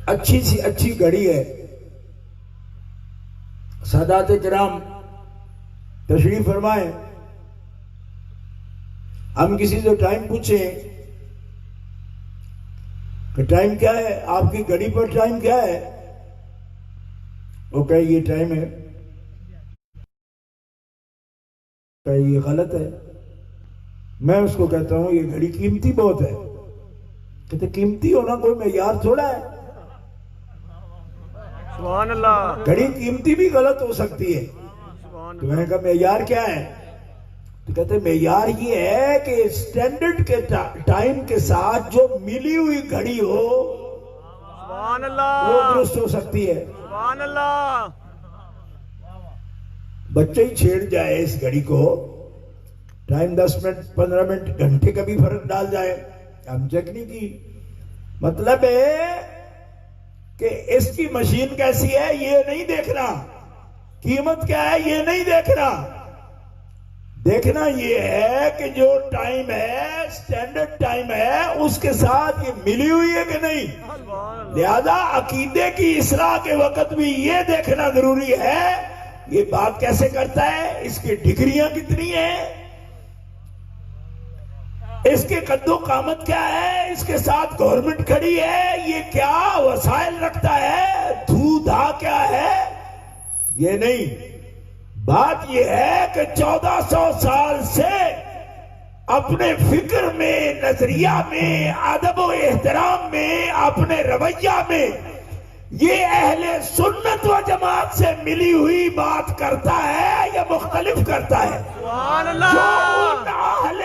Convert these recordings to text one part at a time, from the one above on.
اچھی سی اچھی گھڑی ہے. سادات کرام تشریف فرمائیں. ہم کسی سے ٹائم پوچھیں کہ ٹائم کیا ہے، آپ کی گھڑی پر ٹائم کیا ہے، وہ کہے یہ ٹائم ہے، کہے یہ غلط ہے. میں اس کو کہتا ہوں یہ گھڑی قیمتی بہت ہے. کہتے قیمتی ہونا کوئی معیار تھوڑا ہے. سبحان اللہ. گھڑی قیمتی بھی غلط ہو سکتی ہے. تو میں نے کہا معیار کیا ہے؟ تو کہتے معیار یہ ہے کہ اسٹینڈرڈ کے ٹائم کے ساتھ جو ملی ہوئی گھڑی ہو سبحان اللہ. وہ درست ہو سکتی ہے. سبحان اللہ. بچے ہی چھیڑ جائے اس گھڑی کو، ٹائم 10 منٹ 15 منٹ گھنٹے کا بھی فرق ڈال جائے، ہم چیک نہیں کی. مطلب ہے کہ اس کی مشین کیسی ہے یہ نہیں دیکھنا، قیمت کیا ہے یہ نہیں دیکھنا. دیکھنا یہ ہے کہ جو ٹائم ہے سٹینڈرڈ ٹائم ہے اس کے ساتھ یہ ملی ہوئی ہے کہ نہیں. لہذا عقیدے کی اصلاح کے وقت بھی یہ دیکھنا ضروری ہے یہ بات کیسے کرتا ہے، اس کی ڈگریاں کتنی ہیں، اس کے قد و قامت کیا ہے، اس کے ساتھ گورنمنٹ کھڑی ہے، یہ کیا وسائل رکھتا ہے، دھو دھا کیا ہے. یہ نہیں، بات یہ ہے کہ 1400 سال سے اپنے فکر میں، نظریہ میں، ادب و احترام میں، اپنے رویہ میں یہ اہل سنت و جماعت سے ملی ہوئی بات کرتا ہے یا مختلف کرتا ہے. سبحان جو اللہ. ان اہل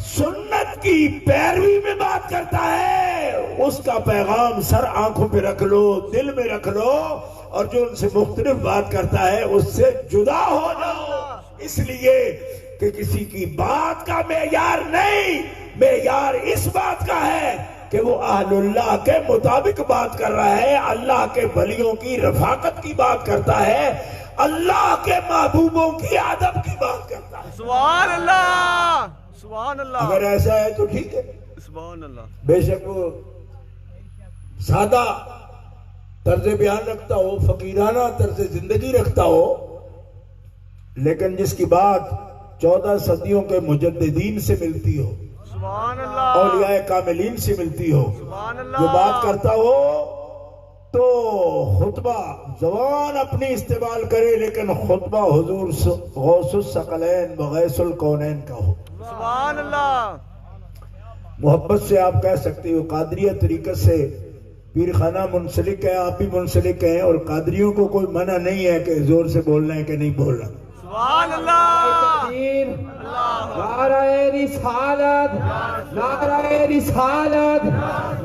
سنت کی پیروی میں بات کرتا ہے اس کا پیغام سر آنکھوں پہ رکھ لو، دل میں رکھ لو، اور جو ان سے مختلف بات کرتا ہے اس سے جدا ہو جاؤ. اس لیے کہ کسی کی بات کا معیار نہیں، معیار اس بات کا ہے کہ وہ اہل اللہ کے مطابق بات کر رہا ہے، اللہ کے ولیوں کی رفاقت کی بات کرتا ہے، اللہ کے محبوبوں کی ادب کی بات کرتا ہے. سبحان اللہ. سبحان اللہ. اگر ایسا ہے تو ٹھیک ہے. سبحان اللہ. بے شک وہ سادہ طرز بیان رکھتا ہو، فقیرانہ طرز زندگی رکھتا ہو، لیکن جس کی بات 14 صدیوں کے مجددین سے ملتی ہو، سبحان اللہ. اولیاء کاملین سے ملتی ہو، سبحان اللہ. جو بات کرتا ہو تو خطبہ زبان اپنی استعمال کرے لیکن خطبہ حضور غوث الثقلین وغیث الکونین کا ہو. سبحان اللہ. محبت سے آپ کہہ سکتے ہو، قادریہ طریقت سے پیر خانہ منسلک ہے، آپ بھی منسلک ہیں، اور قادریوں کو کوئی منع نہیں ہے کہ زور سے بولنا ہے کہ نہیں بولنا. سبحان اللہ. نعرہ رسالت، نعرہ رسالت،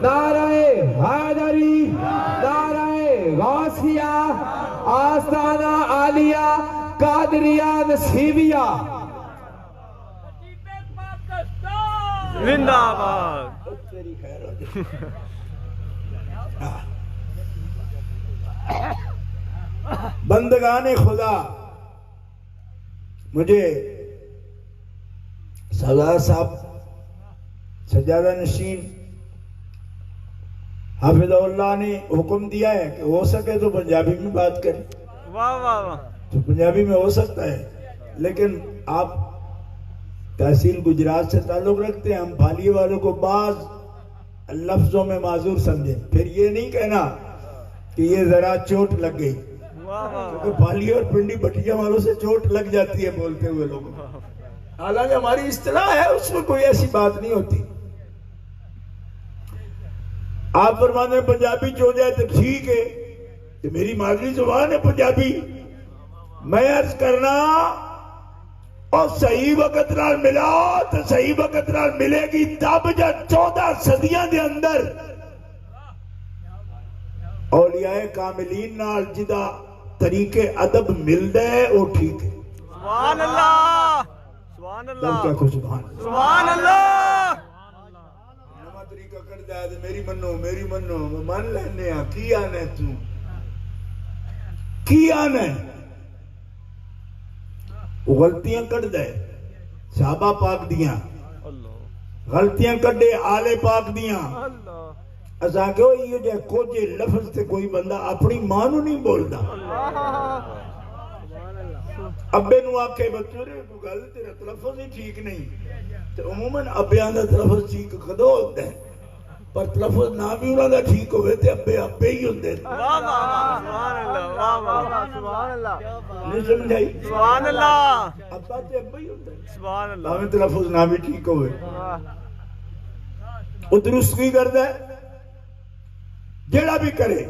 نعرہ حیدری، نعرہ غوثیہ، آستانہ عالیہ قادریہ نصیبیہ. زندہ آباد. تیری خیر ہو جائے. بندگان خدا، مجھے سردار صاحب سجادہ نشین حافظ اللہ نے حکم دیا ہے کہ ہو سکے تو پنجابی میں بات کریں. واہ واہ واہ. تو پنجابی میں ہو سکتا ہے، لیکن آپ تحصیل گجرات سے تعلق رکھتے ہیں، ہم پھالیے والوں کو بعض لفظوں میں معذور سمجھیں. پھر یہ نہیں کہنا کہ یہ ذرا چوٹ لگ گئی، واہ واہ. کیونکہ پھالیے اور پنڈی بٹیا والوں سے چوٹ لگ جاتی ہے بولتے ہوئے لوگوں. حالانکہ ہماری اصطلاح ہے، اس میں کوئی ایسی بات نہیں ہوتی. آپ فرماتے ہیں پنجابی چ ہو جائے تو ٹھیک ہے، کہ میری مادری زبان ہے پنجابی. میں عرض کرنا اور صحیح وقت نال ملاؤ تو صحیح وقت نال ملے گی تب جب 14 صدیاں دے اندر اولیاء کاملین نال جدا طریقے ادب مل دے وہ ٹھیک ہے. سبحان اللہ. سبحان اللہ. کیا کو سبحان اللہ. سبحان اللہ. نواں طریقہ کر دیا تو میری منو من لینے ہاں. کی آنا ہے تو کی آنا ہے؟ وہ غلطیاں کر دے صحابہ پاک دیاں، غلطیاں کڈے آلے پاک دیاں، اساں کہ یہ جو کوجے لفظ تے کوئی بندہ اپنی ماں نو نہیں بولدا ابے نو آکھے بچورے کو گل تیرا تلفظ ہی ٹھیک نہیں تے عموماً ابیاں دا تلفظ ٹھیک کدو ہوتا ہے پر تلفظ نہ بھی انہاں دا ٹھیک ہوئے تے ابے ابے ہی ہوندے واہ واہ سبحان اللہ واہ واہ سبحان اللہ نہیں سمجھائی سبحان اللہ ابا تے ابا ہی ہوندے سبحان اللہ ہمیں تلفظ نہ بھی ٹھیک ہوئے وہ درست کی کردا ہے جیڑا بھی کرے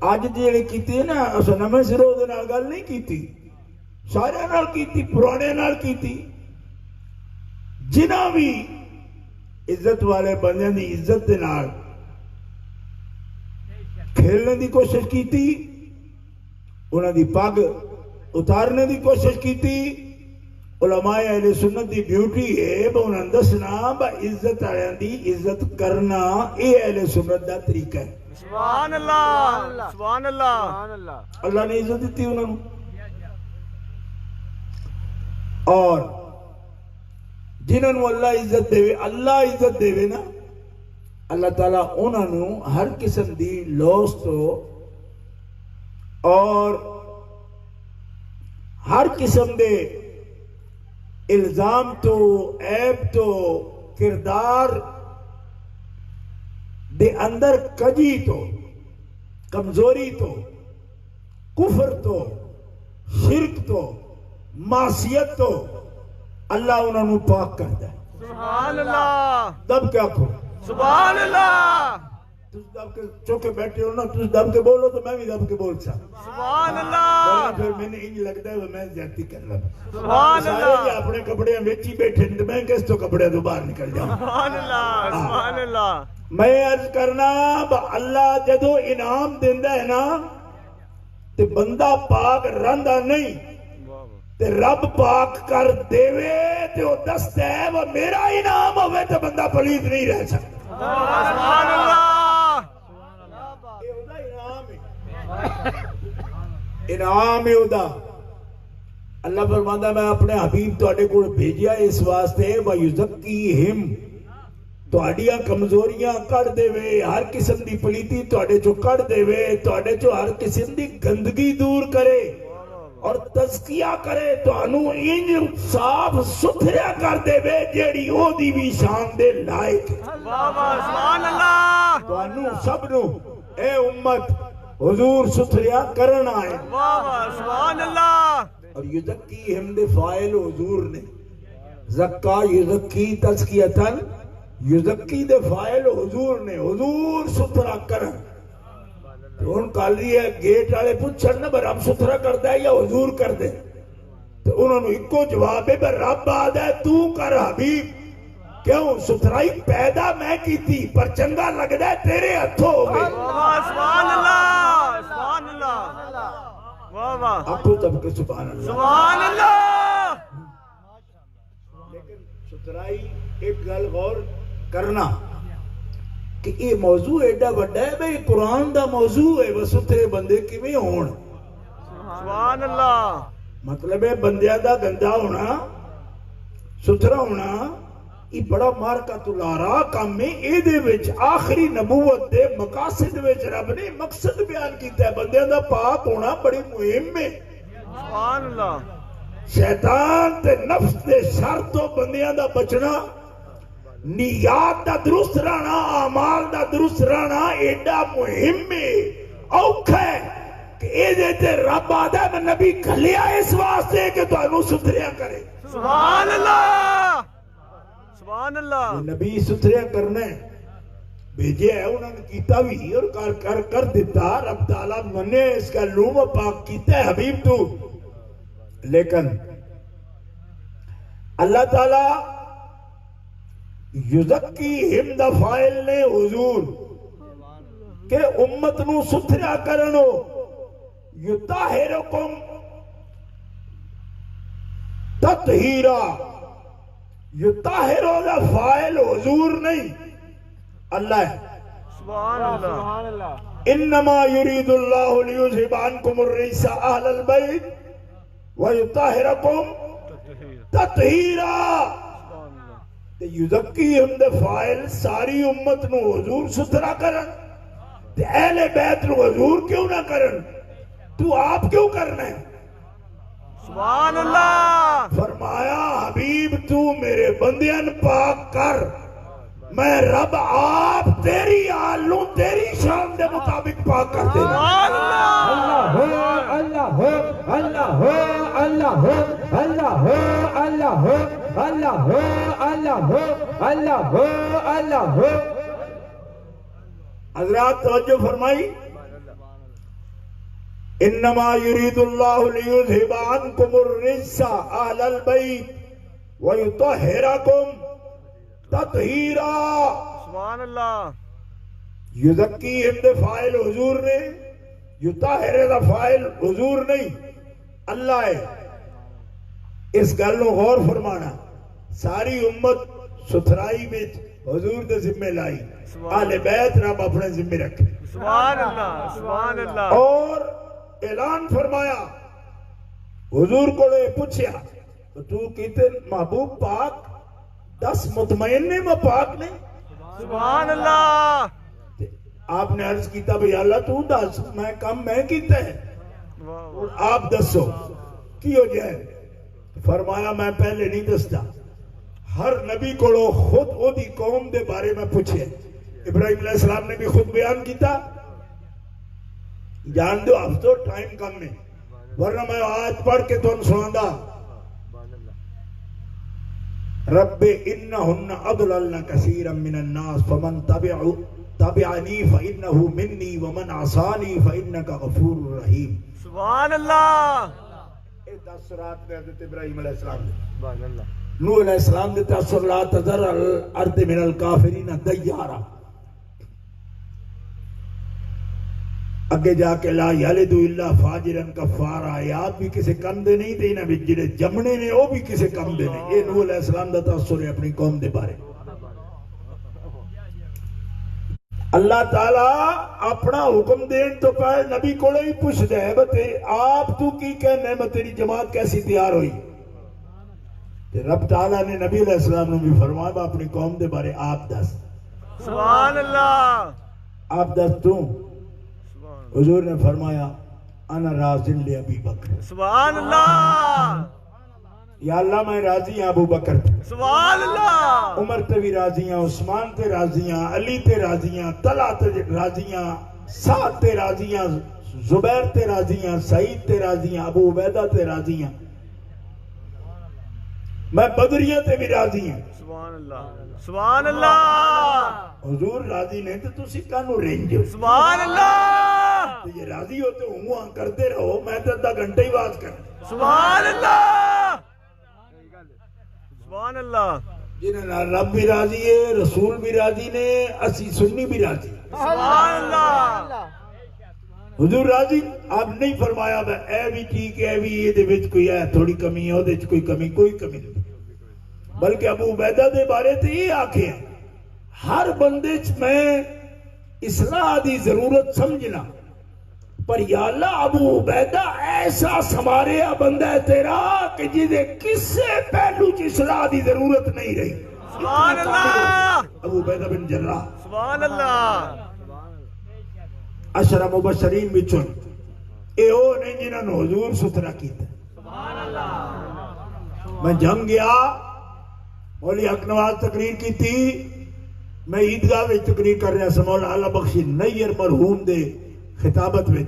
آج جیڑے کیتی ہے نا اسا نویں سروں دے نال گل نہیں کیتی سارے نال کیتی پرانے نال کیتی جنہاں بھی عزت والے بندے دی عزت دے نال کھیلنے دی کوشش کیتی انہاں دی پگ اتارنے دی کوشش کیتی علماء اہل سنت دی ڈیوٹی ہے با انہاں دسنا با عزت والےاں دی عزت کرنا اے اہل سنت دا طریقہ ہے سبحان اللہ سبحان اللہ اللہ نے عزت دیتی انہوں نے اور جنہوں نے اللہ عزت دے اللہ عزت دے نا اللہ تعالیٰ انہوں نے ہر قسم دی لوس تو اور ہر قسم دے الزام تو عیب تو کردار دے اندر کجی تو کمزوری تو کفر تو شرک تو معصیت تو اللہ انہوں نے پاک کرتا ہے سبحان اللہ دب کیا کھو سبحان اللہ تُس دب کے چوکے بیٹھے ہو نا تُس دب کے بولو تو میں بھی دب کے بول سکتا سبحان اللہ پھر میں نے انج لگتا ہے وہ میں زیادتی کر رہا سبحان سارے اللہ جی اپنے کپڑے بیچی بیٹھے تو میں کس تو کپڑے تو باہر نکل جاؤں سبحان اللہ سبحان اللہ میں عرض کرنا اللہ جدو انعام دیندہ ہے نا تے بندہ پاک رندہ نہیں تے رب پاک کر دیوے تے وہ دست ہے وہ میرا انعام ہوئے تے بندہ پلیت نہیں رہ سکتا سبحان اللہ یہ ہوتا انعام ہے انعام ہے ہوتا اللہ فرماتا میں اپنے حبیب تو اڈے کو بھیجیا اس واسطے وَيُزَكِّيهِمْ تو اڈیاں کمزوریاں کر دے وے ہر قسم دی پلیتی تو اڈے چو کر دے وے تو اڈے چو ہر قسم دی گندگی دور کرے اور تزکیہ کرے تو انو انج صاف ستھرا کر دے وے جیڑی او دی بھی شان دے لائق واہ واہ سبحان اللہ تو انو سب نو اے امت حضور ستھرا کرنا ہے واہ واہ سبحان اللہ اور یزکی ہم دے فائل حضور نے زکا یزکی تزکیتن یزکی دے فائل حضور نے حضور ستھرا کرن تو ان کالی ہے گیٹ والے پوچھن نہ رب ستھرا کرتا ہے یا حضور کر دے تو انہوں نے ایک کو جواب ہے رب آدھا ہے تو کر حبیب کیوں ستھرائی پیدا میں کی تھی پر چنگا لگ دے تیرے ہتھوں ہو گئے واہ سبحان اللہ سبحان اللہ واہ واہ آپ کو تب کہ سبحان اللہ سبحان اللہ لیکن ستھرائی ایک گل غور کرنا کہ یہ موضوع ایڈا بڑا ہے بھئی قرآن دا موضوع ہے وہ ستھرے بندے کیویں ہون سبحان اللہ مطلب ہے بندیاں دا گندا ہونا ستھرا ہونا یہ بڑا مارکۃ الارا کام میں اے دے وچ آخری نبوت دے مقاصد وچ رب نے مقصد بیان کیتا ہے بندیاں دا پاک ہونا بڑی مہم ہے سبحان اللہ شیطان تے نفس دے شر تو بندیاں دا بچنا نیات دا درست رہنا اعمال دا درست رہنا ایڈا مہم ہے اوکھا ہے کہ اے دیتے رب آدھا ہے میں نبی کھلیا اس واسطے کہ تو انہوں ستھریا کرے سبحان اللہ سبحان اللہ یہ نبی ستھریا کرنا ہے بھیجے ہے انہوں نے کیتا بھی اور کر دیتا رب تعالیٰ منے اس کا لوم پاک کیتا ہے حبیب تو لیکن اللہ تعالیٰ یزکی ہم دا فائل نے حضور کہ امت نو ستھرا کرنو یطہرکم تطہیرا یطہرو دا فائل حضور نہیں اللہ ہے سبحان اللہ انما یرید اللہ لیذہب عنکم الرجس اہل البیت ویطہرکم تطہیرا تے یزکیہم دے فائل ساری امت نو حضور ستھرا کرن تے اہل بیت نو حضور کیوں نہ کرن؟ تو آپ کیوں کرنا ہے؟ سبحان اللہ. فرمایا حبیب تو میرے بندیان پاک کر، میں رب آپ تیری آلوں تیری شان دے مطابق پاک کر دینا. سبحان اللہ. اللہ ہو اللہ ہو اللہ ہو اللہ ہو اللہ ہو اللہ ہو اللہ ہو اللہ ہو اللہ ہو. حضرات توجہ فرمائی. انما یرید اللہ لیذھب عنکم الرجس اہل البیت ویطہرکم تطہیرا. سبحان اللہ. یزکیہم دے فائل حضور نے، یطہر دا فائل حضور نہیں اللہ ہے. اس گل نو غور فرمانا. ساری امت ستھرائی میں حضور دے ذمہ لائی، اہل بیت رب اپنے ذمہ رکھے. سبحان اللہ. سبحان اللہ. اور اعلان فرمایا. حضور کو پوچھیا تو کہتے محبوب پاک 10 مطمئن نے میں پاک نہیں؟ سبحان اللہ. آپ نے عرض کیتا بھئی اللہ تو دس میں کم میں کیتا ہے اور آپ دسو کی ہو جائے. فرمایا میں پہلے نہیں دستا. ہر نبی کو خود او دی قوم دے بارے میں پوچھے. ابراہیم علیہ السلام نے بھی خود بیان کیتا. جان دو اب تو ٹائم کم ہے ورنہ میں آج پڑھ کے تو سنا دا. رب انہن اضللن کثیرا من الناس فمن تبعنی فانہ منی ومن عصانی فانک غفور رحیم. سبحان اللہ. یہ 10 رات میں حضرت ابراہیم علیہ السلام نے. سبحان اللہ. نوح علیہ السلام نے تأثر لا تذر الارض من الکافرین دیارا. اگے جا کے لا یلد الا فاجرا کفارا. آیات بھی کسی کم دے نہیں تے نہ جڑے جمنے نے وہ بھی کسی کم دے نہیں. یہ نوح علیہ السلام دا تأثر ہے اپنی قوم دے بارے. اللہ تعالیٰ اپنا حکم دین تو پہلے نبی کو ہی پوچھ دے بتے آپ تو کی کہنے میں تیری جماعت کیسی تیار ہوئی. رب تعالیٰ نے نبی علیہ السلام نے بھی فرمایا اپنی قوم دے بارے آپ دس. سبحان اللہ. آپ دس تو حضور نے فرمایا انا راضٍ لأبی بکر. سبحان اللہ. یا اللہ میں راضی ہوں ابو بکر پہ. سبحان اللہ. عمر تے بھی راضی ہوں، عثمان تے راضی ہوں، علی تے راضی ہوں، طلحہ تے راضی ہوں، سعد تے راضی ہوں، زبیر تے راضی ہوں، سعید تے راضی ہوں، ابو عبیدہ تے راضی ہوں، میں بدریہ تے بھی راضی ہوں. سبحان اللہ. سبحان اللہ. حضور راضی نہیں تو تسی کانو رینج ہو. سبحان اللہ. تو یہ راضی ہوتے ہوں کرتے رہو، میں تو 10 گھنٹے ہی بات کر. سبحان اللہ. سبحان اللہ. جنہاں رب بھی راضی ہے، رسول بھی راضی نے، اسی سنی بھی راضی. سبحان اللہ. حضور راضی. آپ نہیں فرمایا اے بھی ٹھیک ہے، اے بھی یہ دے وچ کوئی ہے تھوڑی کمی ہے، او دے وچ کوئی کمی نہیں. بلکہ ابو عبیدہ دے بارے تے یہ آکھے ہر بندے چ میں اصلاح دی ضرورت سمجھنا، پر یا اللہ ابو عبیدہ ایسا سماریا بندہ ہے تیرا کہ جدے کسے پہلو چ اصلاح دی ضرورت نہیں رہی. سبحان اللہ. ابو عبیدہ بن جراح سبحان اللہ. عشرہ مبشرین بچوں اے او نہیں جنہاں نے حضور ستھرا کیتا. سبحان اللہ. میں جم گیا، مولی حق نواز تقریر کی تھی، میں عیدگاہ میں تقریر کر رہا سا، مولا اللہ بخشی نیر مرحوم دے خطابت میں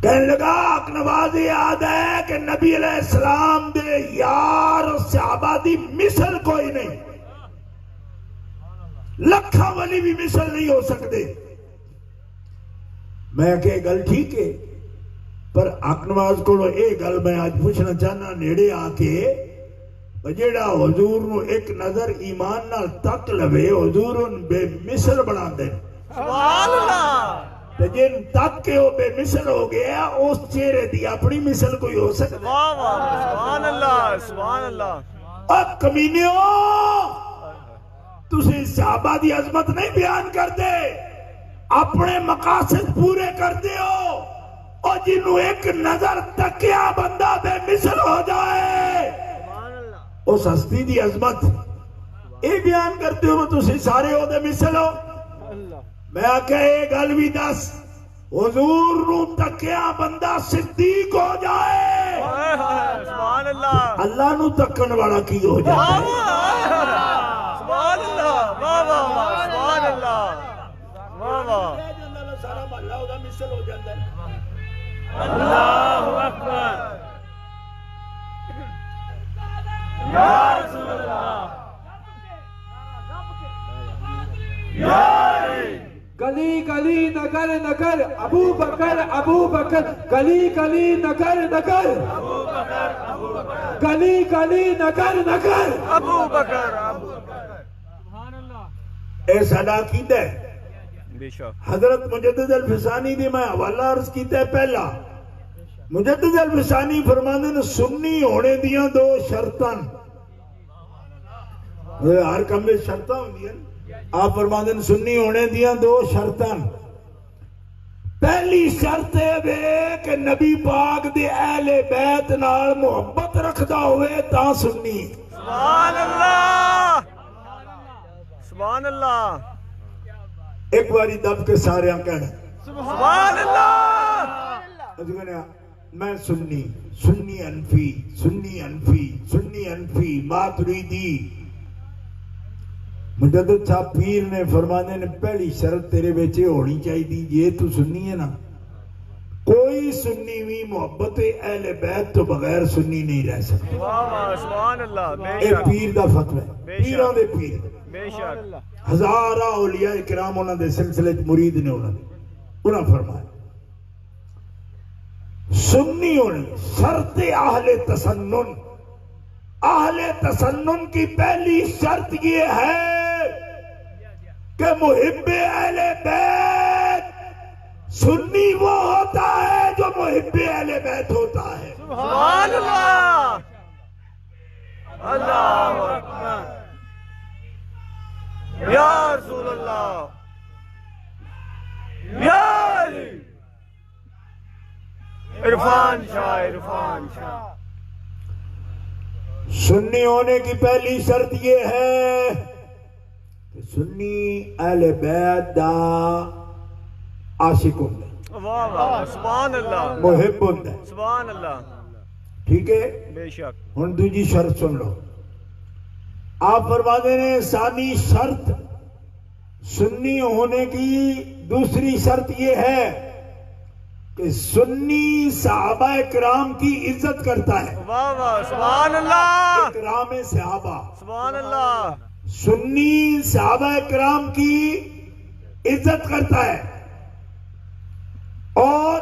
کہنے لگا حق نواز یاد ہے کہ نبی علیہ السلام دے یار اور صحابہ دی مثل کوئی نہیں، لکھا ولی بھی مثل نہیں ہو سکتے. میں کہ گل ٹھیک ہے، پر حق نواز کو اے گل میں آج پوچھنا چاہنا نیڑے آ کے جیڑا حضور نو ایک نظر ایمان نال تک لوے حضور ان بے مثل بنا دے. سبحان اللہ. جن تک کے وہ بے مثل ہو گیا اس چہرے دی اپنی مثل کوئی ہو سکتا. واہ واہ. سبحان اللہ. سبحان اللہ. اب کمینیوں تسی صحابہ دی عظمت نہیں بیان کر دے، اپنے مقاصد پورے کر دے ہو، اور جنہوں ایک نظر تکیا بندہ بے مثل ہو جائے اس ہستی دی عظمت یہ بیان کرتے ہو تسی سارے او دے مثل ہو. میں آکھا یہ گل بھی دس حضور نو تکیا بندہ صدیق ہو جائے سبحان اللہ اللہ نو تکن والا کی ہو جائے. سبحان اللہ واہ واہ واہ سبحان اللہ واہ واہ سارا محلہ او دا مثل ہو جاتا ہے. اللہ اکبر یا رسول اللہ گلی گلی نگر نگر ابو بکر ابو بکر گلی گلی نگر نگر گلی گلی نگر نگر ابو بکر اے ساڈا عقیدہ ہے. بے شک حضرت مجدد الفسانی دی میں حوالہ عرض کیتا ہے. پہلا مجدد الفسانی فرماندے نے سنی ہونے دیاں دو شرطاں. ہر کم میں شرطاں ہوندیاں. آپ فرماندے نے سنی ہونے دیاں دو شرطاں. پہلی شرط ہے کہ نبی پاک دے اہل بیت نال محبت رکھدا ہوئے تا سنی. سبحان اللہ سبحان اللہ ایک باری دب کے سارے کہنا سبحان اللہ میں سنی سنی انفی سنی انفی سنی انفی ماتریدی. مجدد صاحب پیر نے فرمانے نے پہلی شرط تیرے بیچے ہونی چاہیے یہ تو سنی ہے نا. کوئی سنی بھی محبت اہل بیت تو بغیر سنی نہیں رہ سکتا. واہ واہ سبحان اللہ بے اے شک پیر دا فتوی ہے. بے شک. پیراں دے پیر بے شک ہزارہ اولیاء کرام انہوں دے سلسلے مرید نے انہوں فرمایا سنی ہونی شرط اہل تسنن. اہل تسنن کی پہلی شرط یہ ہے کہ محب اہل بیت سنی وہ ہوتا ہے جو محب اہل بیت ہوتا ہے. سبحان اللہ اللہ اکبر یا رسول اللہ یا علی عرفان شاہ عرفان شاہ. سنی ہونے کی پہلی شرط یہ ہے کہ سنی اہل بیت دا عاشق ہوتا ہے واہ واہ سبحان اللہ محب ہوتا ہے. سبحان اللہ ٹھیک ہے. بے شک ہن دوجی شرط سن لو. آپ فرماتے ہیں ثانی شرط سنی ہونے کی دوسری شرط یہ ہے کہ سنی صحابہ کرام کی عزت کرتا ہے. واہ واہ سبحان اللہ کرام صحابہ سبحان اللہ سنی صحابہ کرام کی عزت کرتا ہے اور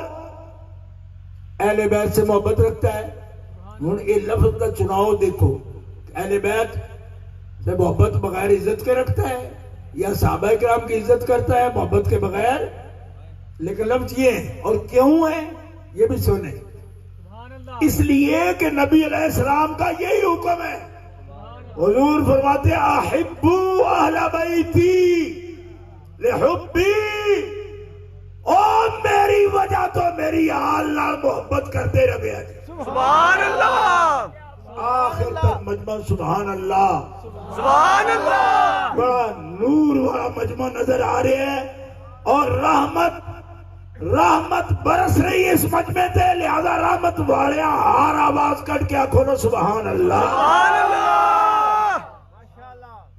اہل بیت سے محبت رکھتا ہے. ہن یہ لفظ کا چناؤ دیکھو اہل بیت سے محبت بغیر عزت کے رکھتا ہے یا صحابہ کرام کی عزت کرتا ہے محبت کے بغیر. لیکن لفظ یہ ہے اور کیوں ہے یہ بھی سنیں. اس لیے کہ نبی علیہ السلام کا یہی حکم ہے. حضور فرماتے ہیں احبو اہل بیتی لحبی. اور میری وجہ تو میری آل نال محبت کرتے رہے. سبحان اللہ آخر تک مجمع سبحان اللہ سبحان اللہ بڑا نور والا مجمع نظر آ رہے ہیں اور رحمت برس رہی ہے اس مجمع تے. لہذا رحمت والے ہار آواز کٹ کے آنکھوں نے سبحان اللہ سبحان اللہ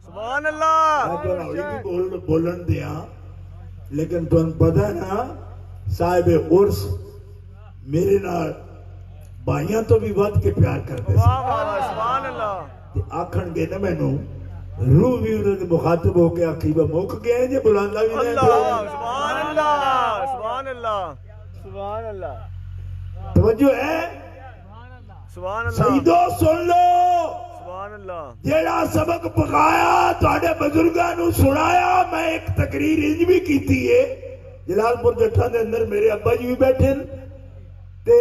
سبحان اللہ. میں تو بولن دیا لیکن تم پتہ ہے نا صاحب عرس میرے نال بھائیاں تو بھی ود کے پیار کرتے واہ واہ سبحان اللہ. آکھن گے نا مینوں روح بھی انہوں نے مخاطب ہو کے آخی وہ موک گئے ہیں جی بلاندہ بھی نہیں اللہ سبحان اللہ سبحان اللہ سبحان اللہ توجہ ہے. سبحان اللہ سیدو سن لو سبحان اللہ. جیڑا سبق پکایا تواڈے بزرگاں نو سنایا. میں ایک تقریر انج بھی کیتی ہے جلال پور جٹھا دے اندر میرے ابا جی بھی بیٹھے تے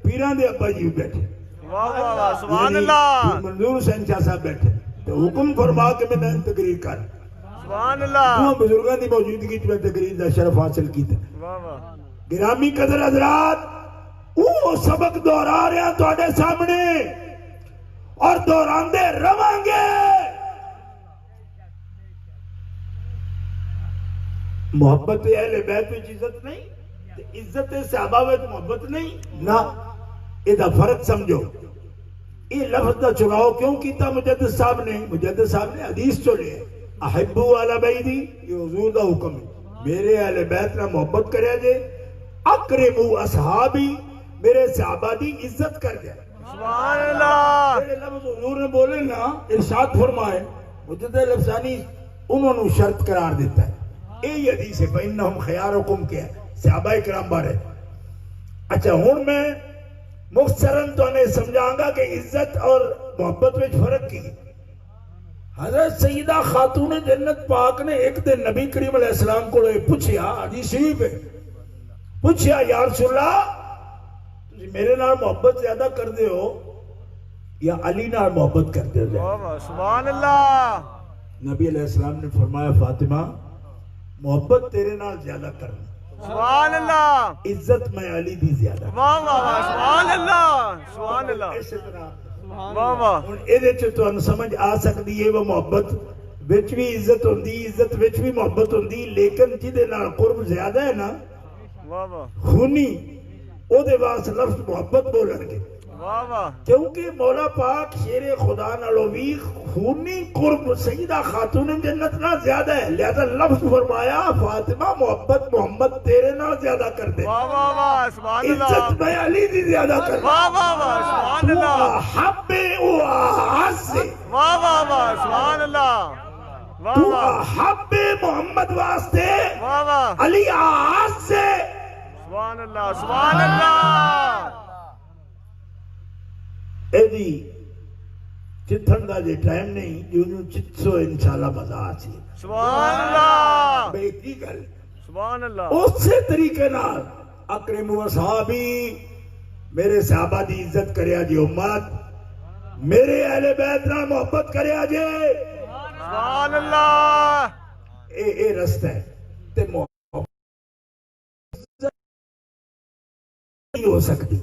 پیراں دے ابا جی بھی بیٹھے. واہ واہ واہ سبحان اللہ منظور حسین شاہ صاحب بیٹھے تو حکم فرما کے میں نے تقریر کر سبحان اللہ. دو بزرگاں دی موجودگی میں تقریر دا شرف حاصل کیتا. واہ واہ گرامی قدر حضرات وہ سبق دہرا رہا تواڈے سامنے. اور دہراندے رواں گے۔ محبت اہل بیت وچ عزت نہیں تے عزت صحابہ وچ محبت نہیں نہ، یہ فرق سمجھو۔ یہ لفظ دا چناؤ کیوں کیتا مجدد صاحب نے؟ مجدد صاحب نے حدیث چلے احبو اہل بیتی، یہ حضور دا حکم ہے، میرے اہل بیت نہ محبت کریا جے، اکرمو اصحابی، میرے صحابہ دی عزت کر دیا۔ سبحان اللہ۔ میرے لفظ حضور نے بولے نا، ارشاد فرمائے مجدد لفظانی انہوں نے شرط قرار دیتا ہے۔ یہ حدیث ہے فَإِنَّهُمْ خَيَارُكُمْ کیا صحابہ اکرام بارے۔ اچھا ہوں میں مختصراً تو انہیں سمجھاؤں گا کہ عزت اور محبت میں فرق کی۔ حضرت سیدہ خاتون جنت پاک نے ایک دن نبی کریم علیہ السلام کو پوچھیا، حدیث شریف ہے، پوچھیا یا رسول اللہ تجھے میرے نال محبت زیادہ کر دے ہو یا علی نال محبت کر دے ہو؟ سبحان اللہ۔ نبی علیہ السلام نے فرمایا فاطمہ محبت تیرے نال زیادہ کرنا، سبحان اللہ۔ عزت میں علی دی زیادہ واہ واہ، سبحان اللہ، سبحان اللہ، اسی طرح واہ واہ۔ ہن ایدے چ تانوں سمجھ آ سکدی ہے وہ محبت وچ بھی عزت ہوندی، عزت وچ بھی محبت ہوندی، لیکن جہدے نال قرب زیادہ ہے نا واہ واہ، خونی، او دے واسطے لفظ محبت بولن گے، واہ واہ، کیونکہ مولا پاک شیر خدا نالوں بھی خونی قرب سیدہ خاتون جنت نال زیادہ ہے، لہذا لفظ فرمایا فاطمہ محبت محمد تیرے نال زیادہ کر دے، واہ واہ واہ، سبحان اللہ، عزت میں علی دی زیادہ کر دے، واہ واہ واہ، سبحان اللہ، حب او احس، واہ واہ واہ، سبحان اللہ، واہ تو واہ، حب محمد واسطے واہ واہ، علی احس سے، سبحان اللہ، سبحان اللہ۔ ایدی چتھن دا جے ٹائم نہیں جو چتسو انشاءاللہ مزا سی، سبحان اللہ، بے کی گل سبحان اللہ، اسی طریقے نال اکرمو اصحابی، میرے صحابہ دی عزت کریا جی امت، میرے اہل بیت نال محبت کریا جے، سبحان اللہ، اے رستہ ہے تے محبت نہیں ہو سکتی،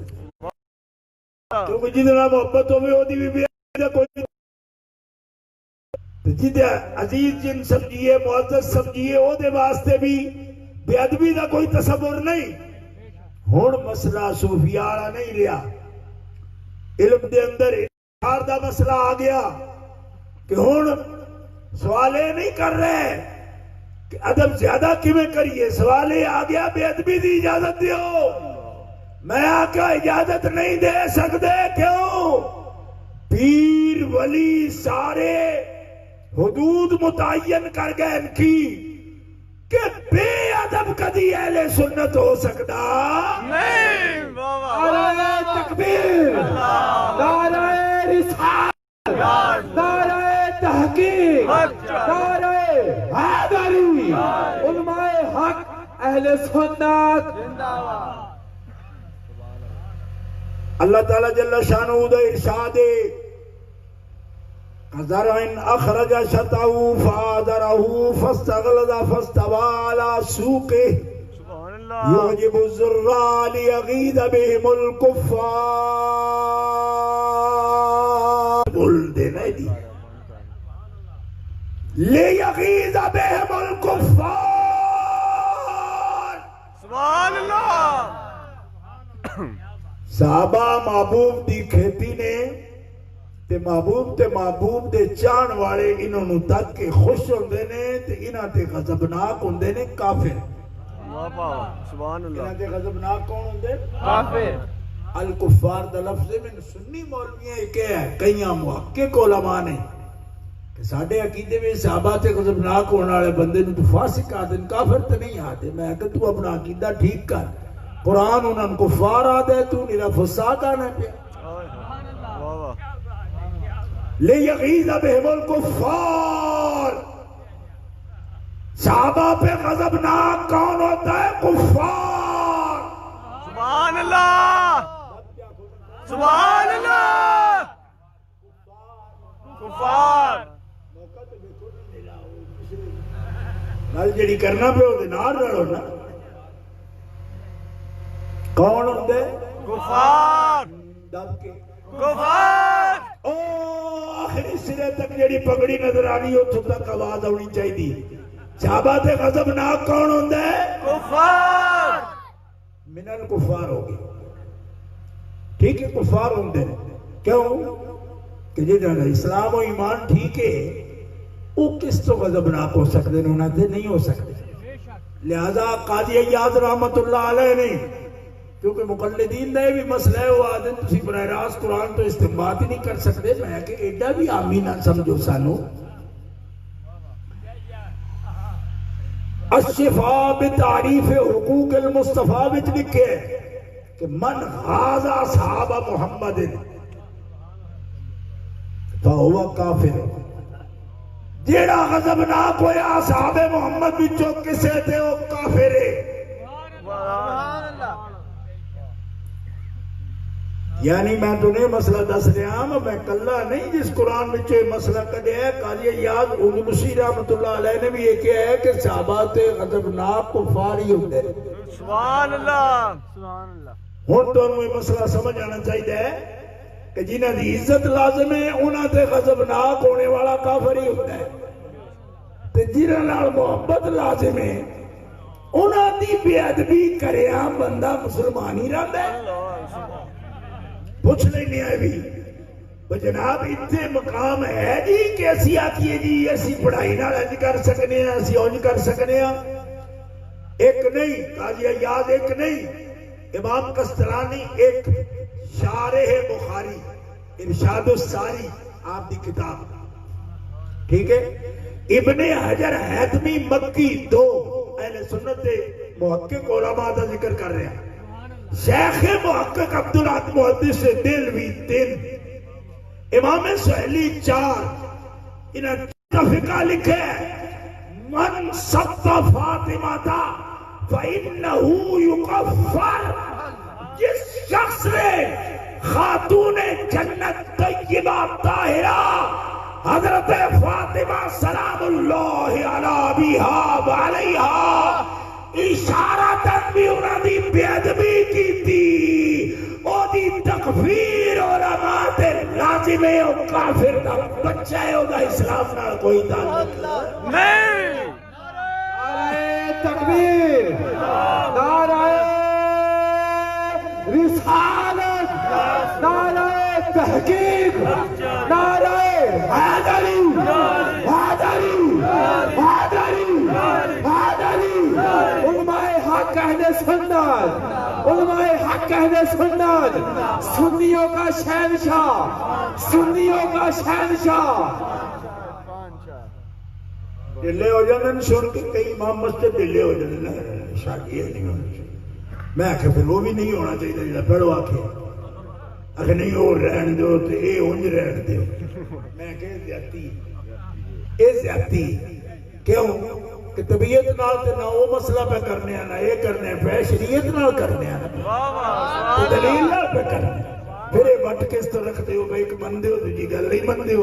کیونکہ جتنا محبت ہوئے ہو دی بھی بیعدہ کوئی جتنا عزیز جن سمجھئے معزز سمجھئے او دے واسطے بھی بے ادبی دا کوئی تصور نہیں۔ ہون مسئلہ صوفیاء نہیں لیا، علم دے اندر اظہار دا مسئلہ آ گیا کہ ہون سوالے نہیں کر رہے کہ ادب زیادہ کیویں کریے، سوالے آ گیا بے ادبی دی اجازت دیو، میں آقا اجازت نہیں دے سکتے، کیوں؟ پیر ولی سارے حدود متعین کر گئے ان کی کہ بے ادب کدی اہل سنت ہو سکتا نہیں، واہ واہ، نعرہ تکبیر، نعرہ رسالت، نعرہ تحقیق، نعرہ حیدری، علماء حق اہل سنت۔ اللہ تعالیٰ جل شانہ دا ارشاد کزرع اخرج شطأہ فآزرہ فاستغلظ فاستوى على سوقه سبحان اللہ، يعجب الزراع ليغيظ بهم الكفار، بول دینا دی ليغيظ بهم الكفار، سبحان اللہ، صحابہ محبوب دی کھیتی نے تے محبوب دے چان والے انہوں نے تک کے خوش ہوندے نے تے انہاں تے غضبناک ہوندے نے کافر۔ واہ واہ، سبحان انہاں اللہ، تے غضبناک کون ہوندے؟ کافر۔ الکفار دا لفظ میں سنی مولویاں کہ ہے کئیاں محقق علماء نے کہ ساڈے عقیدے میں صحابہ تے غضبناک ہونے والے بندے نوں تو فاسق آدے کافر تے نہیں آدے، میں کہ تو اپنا عقیدہ ٹھیک کر، قرآن انہاں کو کفار آدھے تو نیرا فساق آنے پہ واہ واہ، لِيَغِيظَ بِهِمُ الْكُفَّارِ، صحابہ پہ غضبناک کون ہوتا ہے؟ کفار۔ سبحان اللہ، سبحان اللہ، کفار۔ نال جڑی کرنا پہ ہوتے نال رہو نا، کون ہوتے؟ کفار، دب کے کفار۔ او آخری سرے تک جڑی پگڑی نظر آنی اتھوں تک آواز آنی چاہیے صحابہ تے غضبناک کون ہوندے کفار من الکفار ہوگی ٹھیک ہے کفار ہوندے کیوں کہ جنہاں اسلام و ایمان ٹھیک ہے وہ کس تو غضبناک ہو سکتے ہیں انہاں تے نہیں ہو سکتے لہذا قاضی ایاز رحمت اللہ علیہ نے کیونکہ مقلدین نے بھی مسئلہ ہے وہ آدھے تسی براہ راست قرآن تو استنباط ہی نہیں کر سکتے میں کہ ایڈا بھی عامی نہ سمجھو سانو الشفاء بتعریف حقوق المصطفیٰ وچ لکھے کہ من غازا صحابہ محمد فہو کافر جیڑا غضبناک ہویا صحاب محمد وچوں کسے تھے وہ کافر ہے یعنی میں تمہیں مسئلہ دس رہا ہوں میں کلہ نہیں جس قرآن میں جو مسئلہ کڑے ہے قاضی ایاز اندلسی رحمت اللہ علیہ نے بھی یہ کیا ہے کہ صحابات غضبناک کفار ہی ہوندے سبحان اللہ سبحان اللہ ہن تو انہوں یہ مسئلہ سمجھ آنا چاہیے کہ جنہاں دی عزت لازم ہے انہاں تے غضبناک ہونے والا کافر ہی ہوتا ہے تے جنہاں نال محبت لازم ہے انہاں دی بے ادبی کریا بندہ مسلمان ہی رہندا ہے پوچھ لینے آئے بھی جناب اتنے مقام ہے جی کہ اسی آکیے جی اسی پڑھائی نہ رہنج کر سکنے ہیں اسی اونج کر سکنے ہیں ایک نہیں قاضی ایاز ایک نہیں امام قسطلانی ایک شارح بخاری ارشاد الساری آپ دی کتاب ٹھیک ہے ابن حجر حیثمی مکی دو اہل سنت محقق علماء دا ذکر کر رہے ہیں شیخ محقق عبدالعاد محدث دلوی تین امام سہیلی چار انہاں فقہ لکھے من سب فاطمہ تا فَإِنَّهُ يُقَفَّرْ جس شخص نے خاتون جنت طیبہ طاہرہ حضرت فاطمہ سلام اللہ علیہ بہا وعلیہا اشارتاً بھی انہاں دی بے ادبی کی تھی او دی تکفیر علماء تے لازم ہے او کافر دا بچہ ہے او دا اسلام نال کوئی تعلق نہیں نعرہ تکبیر نعرہ رسالت نعرہ تحقیق نعرہ حیدری حیدری حیدری حیدری علماء حق اہل سنت علماء حق اہل سنت سنیوں کا شہنشاہ سنیوں کا شہنشاہ ڈلے ہو جانے سن کے کئی امام مسجد ڈلے ہو جانے شاکی ہے نہیں ہونا چاہیے میں آکھے پھر وہ بھی نہیں ہونا چاہیے جیسا پڑھو آکھے آکھے نہیں ہو رہن دو تو اے انج رہن دو میں کہے زیادتی اے زیادتی کیوں کہ طبیعت نال تے نہ وہ مسئلہ پہ کرنے آنا اے کرنے پہ شریعت نال کرنے آنا تو دلیل نال پہ کرنے پھر اے وٹ کس تو رکھتے ہو بھائی ایک بندے ہو تجھی گل نہیں بندے ہو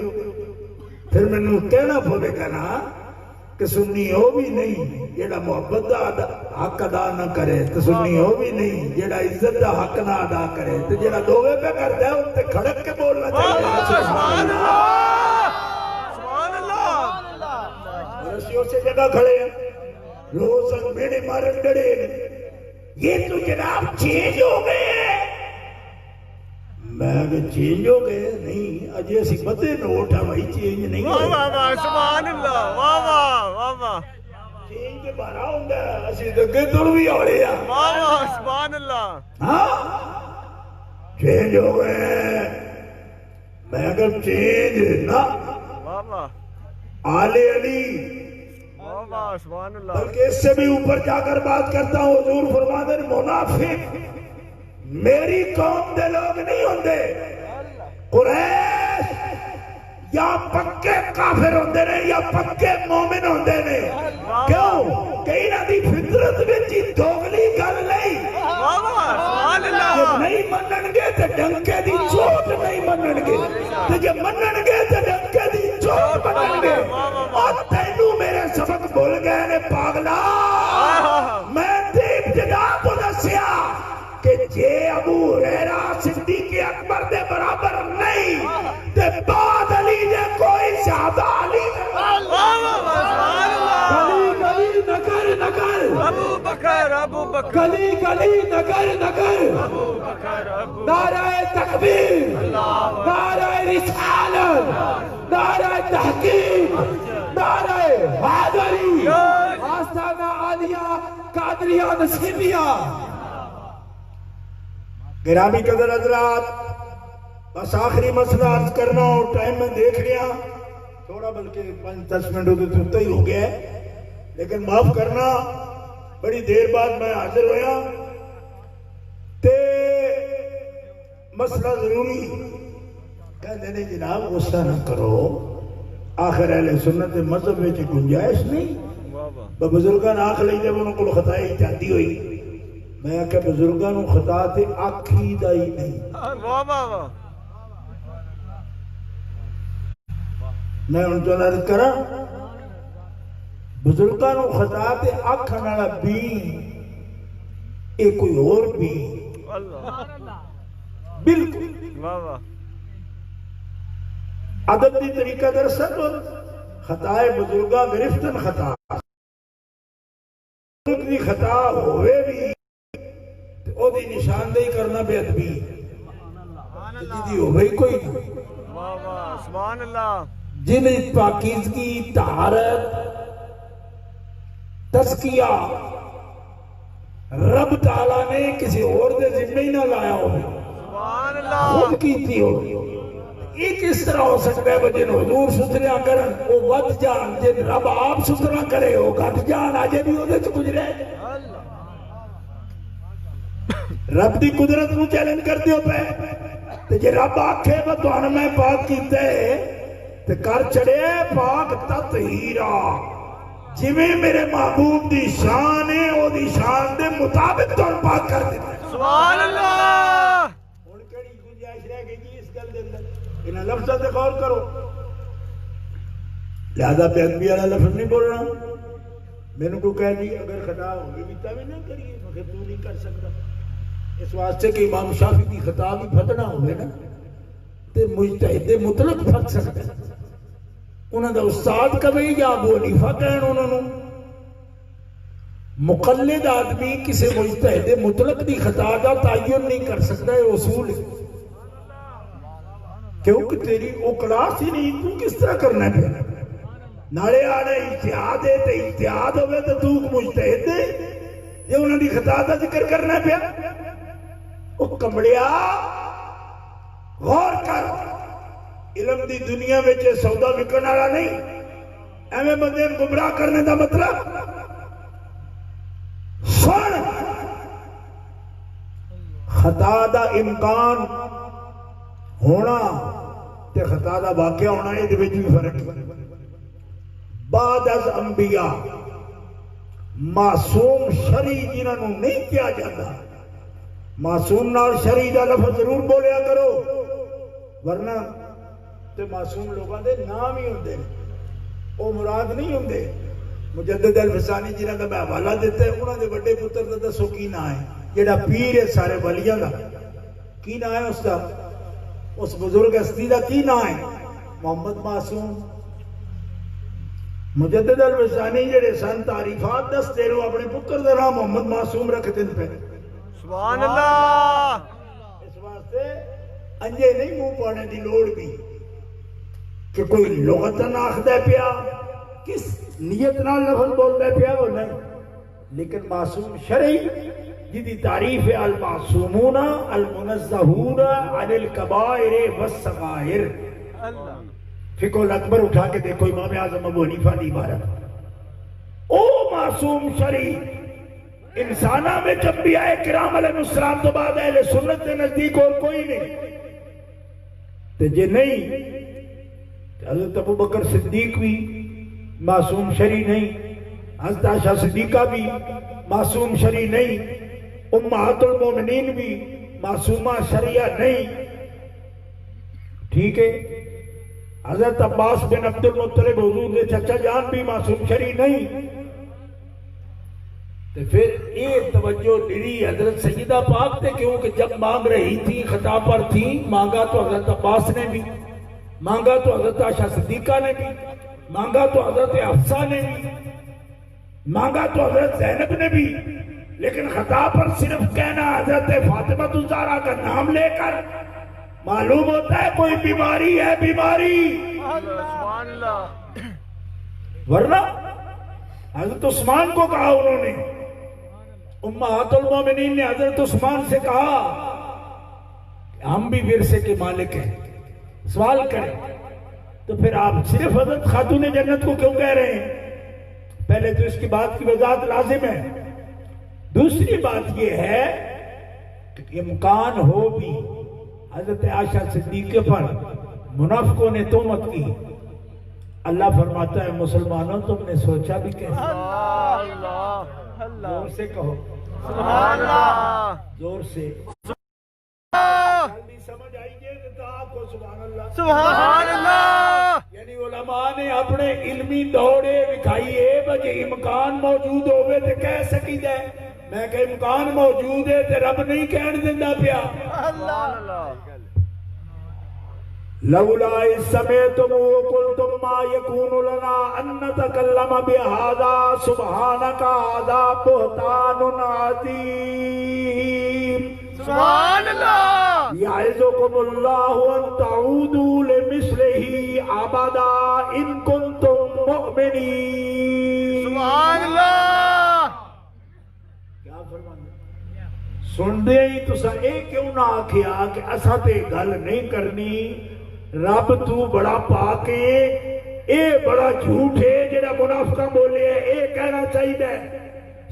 پھر میں نے کہنا پھولے کہنا کہ سنی ہو بھی نہیں جیڑا محبت دا حق ادا نہ کرے تو سنی ہو بھی نہیں جیڑا عزت دا حق نہ ادا کرے تو جیڑا دووے پہ کر دے ان تے کھڑک کے بولنا چاہیے سبحان اللہ سبحان اللہ رسیوں سے جگہ کھڑے ہیں روزن میرے مارن ڈڑے یہ تو جناب چینج ہو گئے ہیں میں کہ چینج ہو گئے نہیں اجے اسی پتے نوٹ ہے بھائی چینج نہیں واہ ہوئے واہ واہ سبحان اللہ واہ واہ واہ واہ چینج کے بارا ہوں گا اسی دگے دور بھی آڑے ہیں واہ واہ سبحان اللہ ہاں چینج ہو گئے میں اگر چینج نہ واہ واہ آل علی واہ واہ سبحان اللہ بلکہ اس سے بھی اوپر جا کر بات کرتا ہوں حضور فرماتے ہیں منافق میری قوم دے لوگ نہیں ہوندے قریش یا پکے کافر ہوندے نے یا پکے مومن ہوندے نے کیوں کہ انہاں دی فطرت وچ دوگلی گل نہیں واہ واہ سبحان اللہ جے نہیں منن گے تے ڈنکے دی چوٹ نہیں منن گے تے جے منن گے تے ڈنکے دی چوٹ منن گے اور تینوں میرے سبق بھول گئے نے پاگلا میں تے ابتدا تو دسیا کہ جے ابو ہریرہ صدیق اکبر دے برابر نہیں تے بعد علی دے کوئی زیادہ علی واہ واہ واہ سبحان اللہ گلی گلی نگر نگر ابو بکر ابو بکر گلی گلی نگر نگر ابو بکر ابو نعرہ تکبیر نعرہ رسالت نعرہ تحقیق نعرہ حیدری آستانہ عالیہ قادریہ نصیبیہ. گرامی قدر حضرات بس آخری مسئلہ عرض کرنا ہوں. ٹائم میں دیکھ لیا تھوڑا بلکہ 5-10 منٹ ہوتے ہی ہو گیا ہے لیکن معاف کرنا بڑی دیر بعد میں حاضر ہویا تے مسئلہ ضروری کہتے ہیں جناب غصہ نہ کرو آخر اہل سنت مذہب میں گنجائش نہیں بزرگان آخ لئی جب انہوں کو خطائی جاتی ہوئی میں کہ بزرگان خطا تے آکھی دائی نہیں واہ واہ واہ میں ان کو عرض کرا بزرگان خطا تے آکھن والا بھی اے کوئی اور بھی اللہ بالکل واہ واہ ادب دی طریقہ درست خطائے بزرگاں گرفتن خطا بزرگ دی خطا ہوئے بھی او دی نشاندہی کرنا بے ادبی جدی ہو بھئی کوئی نہیں واہ واہ سبحان اللہ جن پاکیزگی طہارت تزکیہ رب تعالیٰ نے کسی اور دے ذمہ ہی نہ لایا ہو سبحان اللہ خود کیتی ہو ایک اس طرح ہو سکتا ہے جن حضور ستریا کرن وہ ود جان جن رب آپ سترا کرے ہو گھٹ جان آجے بھی ہوتے تو کچھ رہے رب دی قدرت نو چیلنج کر دیو پہ تو جی رب آکھے وہ تو انہ میں پاک کیتے تو کر چڑے پاک تطہیرہ جویں میرے محبوب دی شان ہے او دی شان دے مطابق تو ان پاک کر دیتے سبحان اللہ ان کڑی گنجائش رہ گئی جی اس گل دے اندر انہیں لفظہ سے غور کرو لہذا بے ادبی والا لفظ نہیں بول رہا میں نے کو کہہ دی اگر خطا ہوگی بھی تب نہ کریے مگر تو نہیں کر سکتا اس واسطے کہ امام شافعی کی خطا بھی پھٹنا ہوئے نا تے مجتہد مطلق پھٹ سکتے انہوں نے استاد کبھی یا ابو حنیفہ کہن انہوں نے مقلد آدمی کسی مجتہد مطلق دی خطا دا تعین نہیں کر سکتا ہے اصول ہے کیونکہ تیری وہ کلاس ہی نہیں تو کس طرح کرنا ہے نالے آنے اجتہاد ہے تو اجتہاد ہوئے تو تو مجتہد دے یہ انہوں نے خطا دا ذکر کرنا ہے پیا او کمڑیا غور کر علم دی دنیا میں سودا وکن والا نہیں ایویں بندے گمراہ کرنے دا مطلب سن خطا دا امکان ہونا تے خطا دا واقعہ ہونا یہ بھی فرق ہے بعد از انبیاء معصوم شرعی جنہوں نہیں کیا جاتا معصوم نال شرعی دا لفظ ضرور بولیا کرو ورنہ تے معصوم لوگاں دے نام ہی ہوندے او مراد نہیں ہوندے مجدد الفسانی جنہاں دا میں حوالہ دیتا ہے انہاں دے بڑے پتر دا دسو کی نا ہے جڑا پیر ہے سارے ولیاں دا کی نا ہے اس دا اس بزرگ ہستی دا کی نا ہے محمد معصوم مجدد الفسانی جڑے سن تعریفات دس دے رہو اپنے پتر دا نام محمد معصوم رکھ دن پہ سبحان اللہ اس واسطے انجے نہیں منہ پانے دی لوڑ بھی کہ کوئی لغتن آخدہ پیا کس نیت نال لفظ بولتا پیا وہ نہیں لیکن معصوم شرعی جدی تعریف ہے المعصومون المنزہون عن الکبائر والصغائر فقہ الاکبر اٹھا کے دیکھو امام اعظم ابو حنیفہ دی عبارت او معصوم شرعی انسانہ میں انبیاء کرام علیہ السلام تو بعد اہل سنت کے نزدیک اور کوئی نہیں تو جے نہیں حضرت ابو بکر صدیق بھی معصوم شرعی نہیں حضرت عائشہ صدیقہ بھی معصوم شرعی نہیں امہات المومنین بھی معصومہ شرعیہ نہیں ٹھیک ہے حضرت عباس بن عبد المطلب حضور نے چچا جان بھی معصوم شرعی نہیں تو پھر یہ توجہ لڑی حضرت سیدہ پاک تے کیونکہ جب مانگ رہی تھی خطا پر تھی مانگا تو حضرت عباس نے بھی مانگا تو حضرت عائشہ صدیقہ نے بھی، مانگا تو حضرت حفصہ نے بھی، مانگا تو حضرت زینب نے بھی، لیکن خطا پر صرف کہنا حضرت فاطمہ الزہرا کا نام لے کر معلوم ہوتا ہے کوئی بیماری ہے، بیماری۔ سبحان اللہ۔ ورنہ حضرت عثمان کو کہا انہوں نے، امہات المومنین نے حضرت عثمان سے کہا کہ ہم بھی ورثے کے مالک ہیں، سوال کریں، تو پھر آپ صرف حضرت خاتون جنت کو کیوں کہہ رہے ہیں؟ پہلے تو اس کی بات کی وضاحت لازم ہے۔ دوسری بات یہ ہے کہ امکان ہو بھی حضرت عائشہ صدیقہ پر منافقوں نے تہمت کی، اللہ فرماتا ہے مسلمانوں تم نے سوچا بھی کیسے؟ اللہ زور سے کہو، سبحان اللہ، زور سے جلدی سمجھ آئیے کہ آپ کو سبحان اللہ، سبحان اللہ۔ یعنی علماء نے اپنے علمی دوڑے دکھائیے بجے امکان موجود ہوئے تو کہہ سکی جائے، میں کہ امکان موجود ہے تو رب نہیں کہن دیندہ پیا۔ اللہ لولا اذ سمعتموه قلتم ما يكون لنا ان نتكلم بهذا سبحانك هذا بهتان عظيم سبحان اللہ، يعظكم الله ان تعودوا لمثله ابدا ان كنتم مؤمنين۔ سبحان اللہ۔ کیا فرمانا سن دے ہی تسا اے کیوں نہ آکھیا کہ اسا تے گل نہیں کرنی، رب تو بڑا پاک ہے، اے بڑا جھوٹ ہے جڑا منافقہ بولے ہے، اے کہنا چاہیے،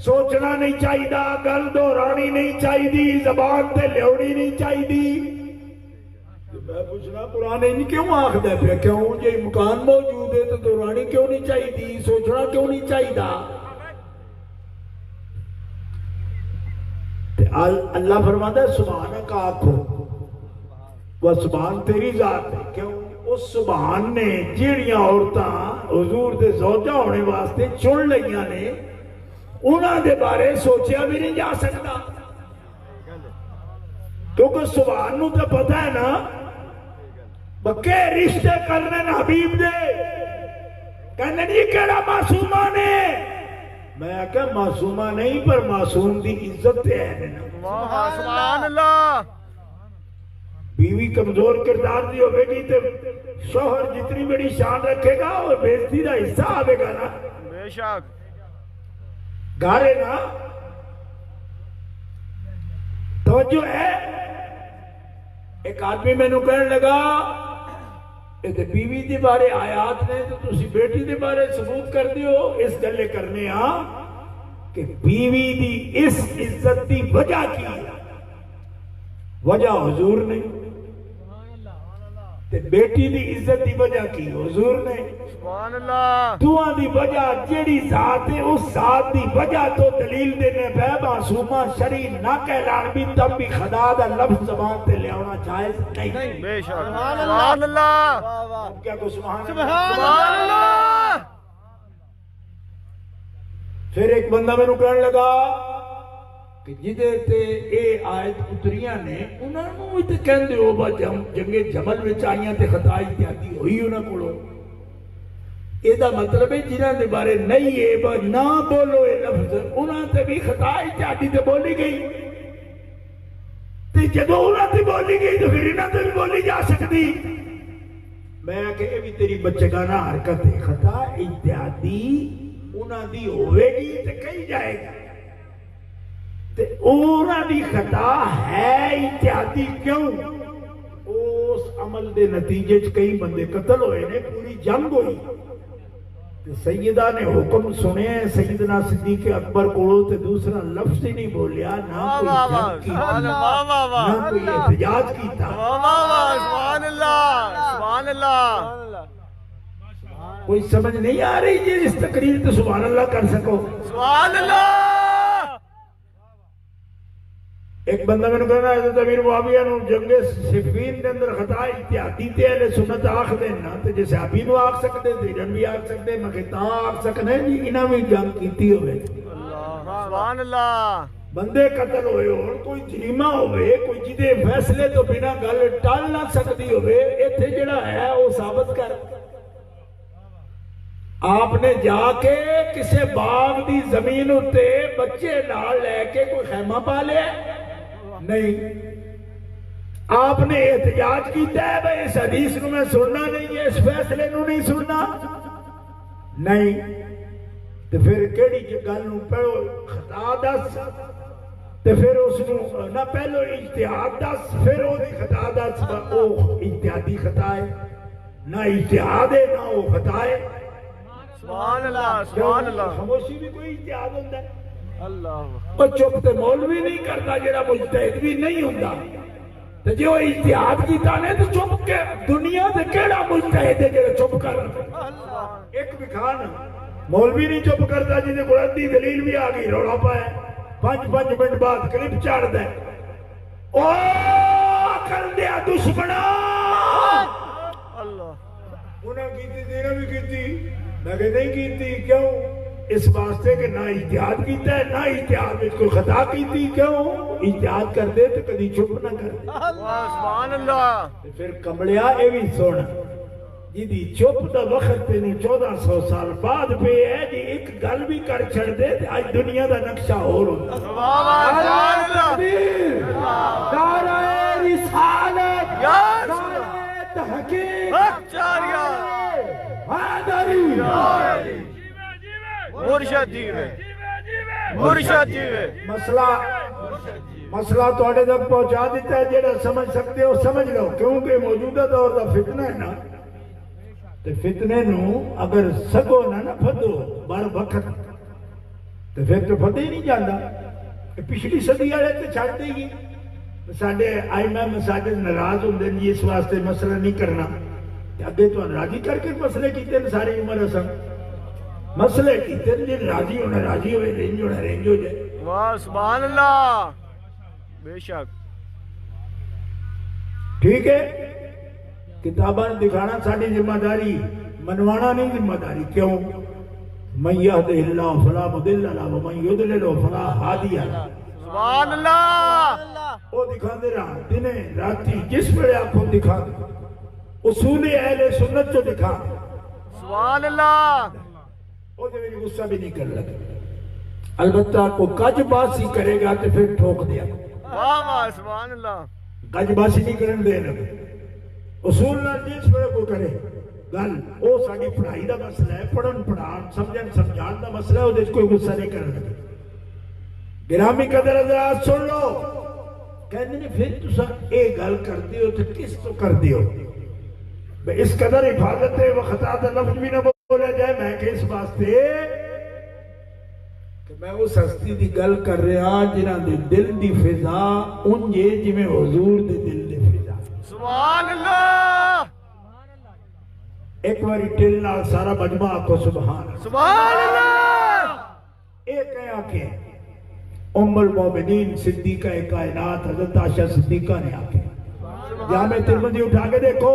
سوچنا نہیں چاہیے، گل دہرانی نہیں چاہیے، زبان تے لیونی نہیں چاہیے۔ میں پوچھنا قرآن نہیں کیوں آخدا پیا، کیوں جے امکان موجود ہے تو دہرانی کیوں نہیں چاہیے، سوچنا کیوں نہیں چاہیے؟ اللہ فرماتا ہے سبحانک آکھو، وہ سبحان تیری ذات ہے، کیوں؟ اس سبحان نے جیڑیاں عورتاں حضور دے زوجہ ہونے واسطے چن لئیاں نے انہاں دے بارے سوچیا بھی نہیں جا سکتا، کیونکہ سبحان نو تو پتہ ہے نا بکے رشتے کرنے نا حبیب دے، کہنے جی کیڑا معصومہ نے، میں کہا معصومہ نہیں پر معصوم دی عزت ہے نا۔ سبحان اللہ۔ بیوی کمزور کردار دی ہوئے گی تو شوہر جتنی بڑی شان رکھے گا اور بےزتی دا حصہ آوے گا نا، بے شک گارے نا۔ توجہ ہے، ایک آدمی میں نو کہنے لگا کہ بیوی دی بارے آیات نے تو تسی بیٹی دی بارے ثبوت کر دیو، اس گلے کرنے ہاں کہ بیوی دی اس عزت دی وجہ کی، وجہ حضور نے، تے بیٹی دی عزت دی وجہ کی حضور نے، سبحان اللہ۔ دعا دی وجہ جیڑی ذات ہے اس ذات دی وجہ تو دلیل دینے پہ معصومہ شرعی نہ کہلان بھی تب بھی خدا دا لفظ زبان تے لے آنا جائز نہیں۔ بے شک سبحان اللہ، کیا کو سبحان اللہ؟ سبحان اللہ۔ پھر ایک بندہ میں نو کہنے لگا کہ جدے تے اے آیت اتریاں نے انہاں نو تے کہندے ہو با جنگ جمل وچ آئیاں تے خطا احتیاطی ہوئی انہاں کولوں، اے دا مطلب ہے جنہاں دے بارے نہیں ہے با نہ بولو اے لفظ، انہاں تے بھی خطا احتیاطی تے بولی گئی، تے جدوں انہاں تے بولی گئی تو پھر انہاں تے بھی بولی جا سکتی۔ میں کہ اے بھی تیری بچگانہ حرکت ہے، خطا احتیاطی انہاں دی ہوئے گی تے کہی جائے گا، تے اونا دی خطا ہے احتیاطی کیوں؟ اس عمل دے نتیجے کئی بندے قتل ہوئے نے، پوری جنگ ہوئی، تے سیدہ نے حکم سنے، سیدنا صدیق اکبر کو تے دوسرا لفظ ہی نہیں بولیا، نہ کوئی جنگ کی، نہ کوئی احتجاج کیتا۔ سبحان اللہ، سبحان اللہ۔ کوئی سمجھ نہیں آ رہی جی اس تقریر تو سبحان اللہ کر سکو؟ سبحان اللہ۔ ایک بندہ میں نے کہنا حضرت امیر معاویہ نو جنگ صفین دے اندر خطا احتیاطی تے اہل سنت آکھ دینا تے جیسے صحابی نو آکھ سکتے دیرن بھی آکھ سکتے مکتا آکھ سکنے جی انہاں بھی جنگ کیتی ہوئے۔ سبحان اللہ۔ بندے قتل ہوئے ہو کوئی جریمہ ہوئے کوئی جدے فیصلے تو بنا گل ٹال نہ سکتی ہوئے ایتھے جڑا ہے وہ ثابت کر آپ نے جا کے کسے باغ دی زمین اتے بچے نال لے کے کوئی خیمہ پا لیا نہیں آپ نے احتجاج کیتا ہے بھئی اس حدیث کو میں سننا نہیں ہے اس فیصلے نو نہیں سننا نہیں تو پھر کیڑی گل نو پہلو خطا دس تو پھر اس نو نہ پہلو اجتہاد دس پھر وہ خطا دس وہ اجتہادی خطا ہے نہ اجتہاد ہے نہ وہ خطا ہے سبحان اللہ سبحان اللہ خاموشی بھی کوئی اجتہاد ہوتا ہے اللہ اور چپ تے مولوی نہیں کرتا جڑا مجتہد بھی نہیں ہوندا تے جو اجتہاد کیتا نے تو چپ کے دنیا تے کیڑا مجتہد ہے جڑا چپ کر ایک بھی کھان مولوی نہیں چپ کرتا جی نے قرآن دی دلیل بھی آ گئی روڑا پایا 5 منٹ بعد کلپ چاڑ دے او عقل دیا دشمنا اللہ انہاں کیتی دینا بھی کیتی میں کہ نہیں کیتی کیوں اس واسطے کہ نہ اجتہاد کیتا ہے نہ اجتہاد میں کوئی خطا کیتی کیوں اجتہاد کر دے تو کدی چپ نہ کر دے سبحان اللہ پھر کمڑیا اے بھی سونا جی چپ دا وقت تینوں 1400 سال بعد پہ ہے جی ایک گل بھی کر چھڑ دے تے آج دنیا دا نقشہ اور ہوتا سبحان اللہ نعرہ رسالت یا نعرہ تحقیق اچاریا حیدری مرشد جیوے مرشد جیوے مسئلہ توڑے تک پہنچا دیتا ہے جیڑا سمجھ سکتے ہو سمجھ لو کیونکہ موجودہ دور دا فتنہ ہے نا تو فتنے نو اگر سگو نہ پھدو بڑ وقت تو پھر تو پتہ ہی نہیں جانا پچھلی صدی والے تو چھڑ دے گی ساڈے ائمہ مساجد ناراض ہوندے نے اس واسطے مسئلہ نہیں کرنا اگے تو راضی کر کے مسئلے کیتے نے ساری عمر اساں مسئلے کیتے نے جے راضی ہونا راضی ہوئے رینج ہونا رینج ہو جائے واہ سبحان اللہ بے شک ٹھیک ہے کتاباں دکھانا ساری ذمہ داری منوانا نہیں ذمہ داری کیوں من یہدہ اللہ فلا مضل لہ ومن یضلل فلا ہادی لہ سبحان اللہ وہ دکھا دے رہا دنیں راتی جس بڑے آپ کو دکھا دے اصول اہل سنت جو دکھا دے سبحان اللہ وہ جو میری غصہ بھی نہیں کر لگے البتہ کو کج باسی کرے گا تو پھر ٹھوک دیا واہ واہ سبحان اللہ کج باسی نہیں کرن دے لگے اصول نہ جس بڑے کو کرے گل وہ ساری پڑھائی دا مسئلہ ہے پڑھن پڑھان سمجھن سمجھان دا مسئلہ ہے وہ دیکھ کوئی غصہ نہیں کرن لگے گرامی قدر حضرات سن لو کہنے نے پھر تسا اے گل کر دیو تو کس تو کر دیو اس قدر حفاظت ہے وہ خطا دا لفظ بھی نہ بولا جائے میں کہ اس واسطے کہ میں اس ہستی دی گل کر رہا جنہاں دے دل دی فضا انجے جی میں حضور دے دل دی فضا سبحان اللہ ایک باری ٹل نال سارا مجمع کو سبحان سبحان اللہ ایک ہے آکے ام المومنین صدیقہ کائنات حضرت عائشہ صدیقہ نے آکے جامع ترمذی اٹھا کے دیکھو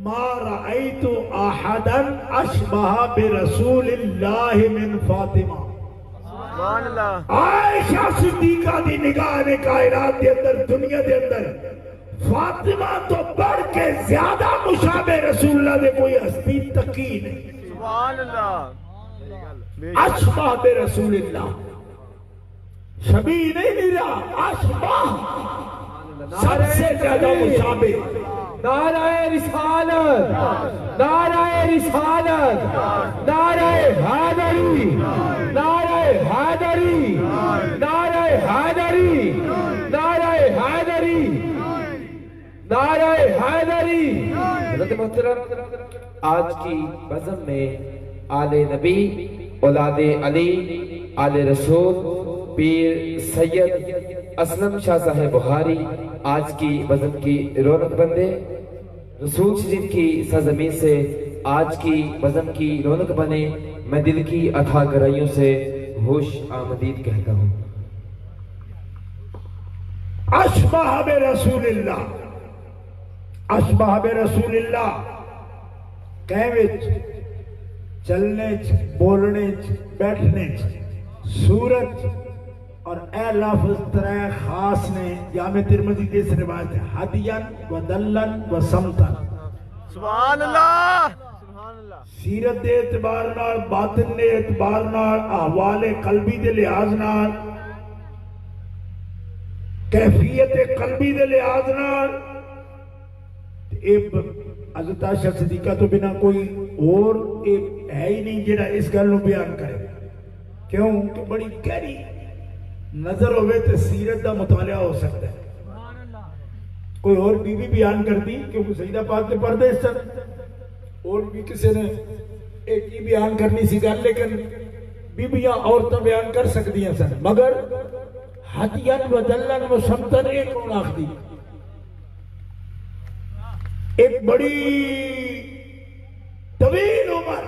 ما رأیت احدا اشبہ برسول اللہ من فاطمہ سبحان اللہ عائشہ صدیقہ دی نگاہ نے کائنات دے اندر دنیا دے اندر فاطمہ تو بڑھ کے زیادہ مشابہ رسول اللہ دے کوئی ہستی تکی نہیں سبحان اللہ اشبہ برسول اللہ شبیہ نہیں رہا اشبہ سب سے زیادہ مشابہ نعرہ رسالت نعرہ رسالت نعرہ حیدری نعرہ حیدری نعرہ حیدری نعرہ حیدری نعرہ حیدری حضرت محترم آج کی بزم میں آل نبی اولاد علی آل رسول پیر سید اسلم شاہ صاحب بخاری آج کی بزم کی رونق بندے رسول شریف کی سرزمین سے آج کی بزم کی رونق بنے میں دل کی اتھا گہرائیوں سے خوش آمدید کہتا ہوں اشبہ برسول اللہ اشبہ برسول اللہ کہوے چلنے بولنے بیٹھنے صورت اور اے لفظ ترے خاص نے جامع ترمذی کی اس روایت ہے ہدین و دلن و سمتن سبحان اللہ سیرت دے اعتبار نال باطن دے اعتبار نال احوال قلبی دے لحاظ نال کیفیت قلبی دے لحاظ نال حضرت عائشہ صدیقہ تو بنا کوئی اور ہے ہی نہیں جڑا اس گل نو بیان کرے کیوں کہ بڑی گہری نظر ہوئے تو سیرت دا مطالعہ ہو سکتا ہے کوئی اور بی بی بیان کر دی کیونکہ سیدہ پاک نے پردے اس طرح اور بھی کسی نے ایک ہی بیان کرنی سی گل لیکن بی بیاں عورتیں بیان کر سکتی ہیں سن مگر ہدین و دلن و سمتن ایک کون آخری ایک بڑی طویل عمر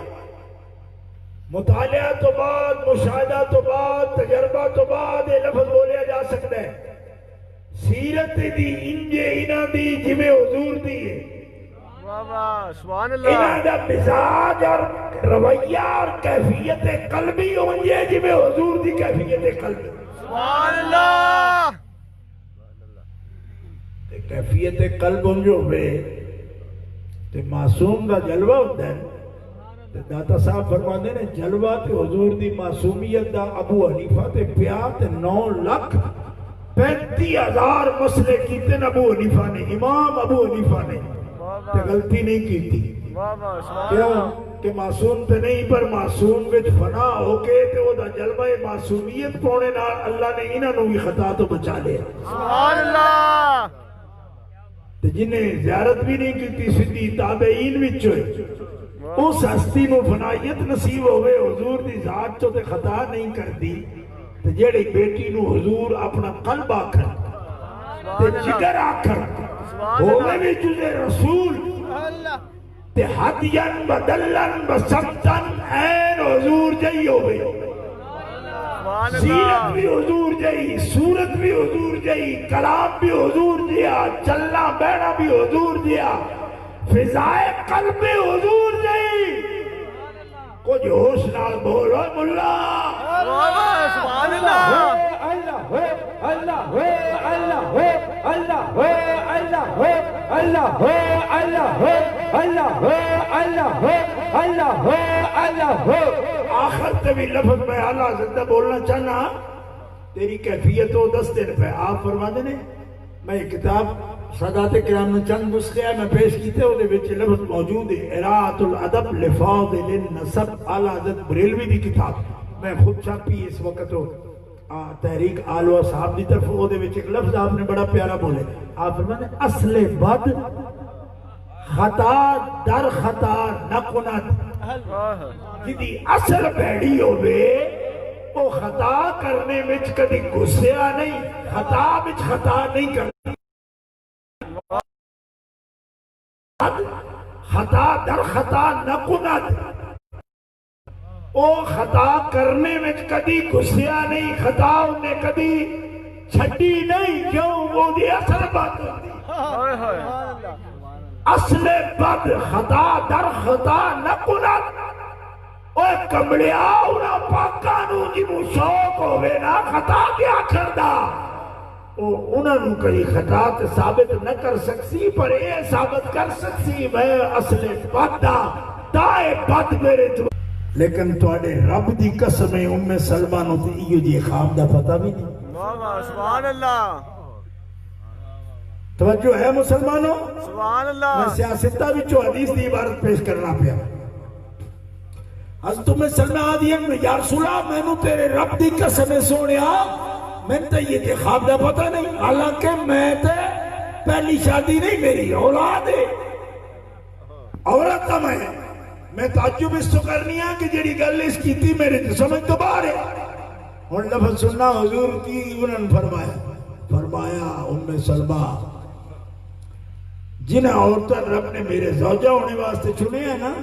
مطالعہ تو بعد مشاہدہ تو بعد تجربہ تو بعد یہ لفظ بولیا جا سکتا ہے سیرت دی انجے انہ دی جمیں حضور دی ہے سبحان انہ اللہ دا مزاج اور رویہ اور کیفیت قلبی ہونجے جمیں حضور دی کیفیت قلبی سبحان اللہ کیفیت قلب ہونجے ہوئے تے معصوم دا جلوہ ہوتا ہے تے داتا صاحب فرماندے نے جلوہ تے حضور دی معصومیت دا ابو حنیفہ تے پیا تے 9,35,000 مسئلے کیتے ابو حنیفہ نے امام ابو حنیفہ نے تے غلطی نہیں کیتی کیوں کہ معصوم تے نہیں پر معصوم وچ فنا ہو کے تے او دا جلوہ معصومیت پونے نال اللہ نے انہاں نوں بھی خطا تو بچا لیا سبحان اللہ تے جنہیں زیارت بھی نہیں کیتی سیدھی تابعین وچ ہوئے اس ہستی نو فنائیت نصیب ہوئے حضور دی ذات چو تے خطا نہیں کر دی تے جیڑی بیٹی نو حضور اپنا قلب آکھر تے جگر آکھر ہوئے بھی جزے رسول تے ہدین و دلن و سمتن این حضور جائی ہوئے سیرت بھی حضور جائی صورت بھی حضور جائی کلام بھی حضور جیا چلنا بینا بھی حضور جیا فضائے قلب حضور جائی کچھ ہوش نال بولو ملا سبحان اللہ اللہ ہو اللہ ہو اللہ ہو اللہ ہو اللہ ہو اللہ ہو اللہ ہو اللہ ہو اللہ ہو اللہ ہو اللہ ہو آخر تے بھی لفظ میں اعلیٰ زندہ بولنا چاہنا تیری کیفیت ہو 10 دن پہ آپ فرما دینے میں یہ کتاب سادات کرام نے چند نسخے میں پیش کیتے وہ دے وچ لفظ موجود ہے اراۃ الادب لفاضل النسب اعلیٰ حضرت بریلوی دی کتاب میں خود چھاپی اس وقت ہو تحریک آلوہ صاحب دی طرف وہ دے وچ ایک لفظ آپ نے بڑا پیارا بولے آپ فرمانے اصل بد خطا در خطا نہ کنت جدی اصل بھیڑی ہوئے وہ خطا کرنے وچ کدی گسیا نہیں خطا وچ خطا نہیں کرتی خطا در خطا نہ کنت او خطا کرنے وچ کدی گسیا نہیں خطا انہیں کدی چھٹی نہیں کیوں وہ دی اصل بات ہوتی اصل بد خطا در خطا نہ کنت اوہ کمڑیا انہاں پاکانو جنہوں شوق ہوئے نا خطا کیا کردہ انہاں نو کئی خطا تے ثابت نہ کر سکسی پر اے ثابت کر سکسی میں اصل بد دا دائے بد میرے تو لیکن توڑے رب دی قسم ام سلمانو تے ایو جی خواب دا پتہ بھی نہیں سبحان اللہ توجہ ہے مسلمانوں سبحان اللہ میں سیاستہ بھی چو حدیث دی عبارت پیش کرنا پیا حضرت ام سلمہ آدھیم یا رسول اللہ میں نو تیرے رب دی قسم سونیا میں تے یہ خواب دا پتہ نہیں حالانکہ میں تے پہلی شادی نہیں میری اولاد ہے عورت تا میں تعجب اس تو کرنی ہے کہ جڑی گل اس کی تھی میرے تو سمجھ تو باہر ہے اور لفظ سننا حضور کی انہوں نے فرمایا ام سلمہ جنہیں عورتیں رب نے میرے زوجہ ہونے واسطے چنے ہیں نا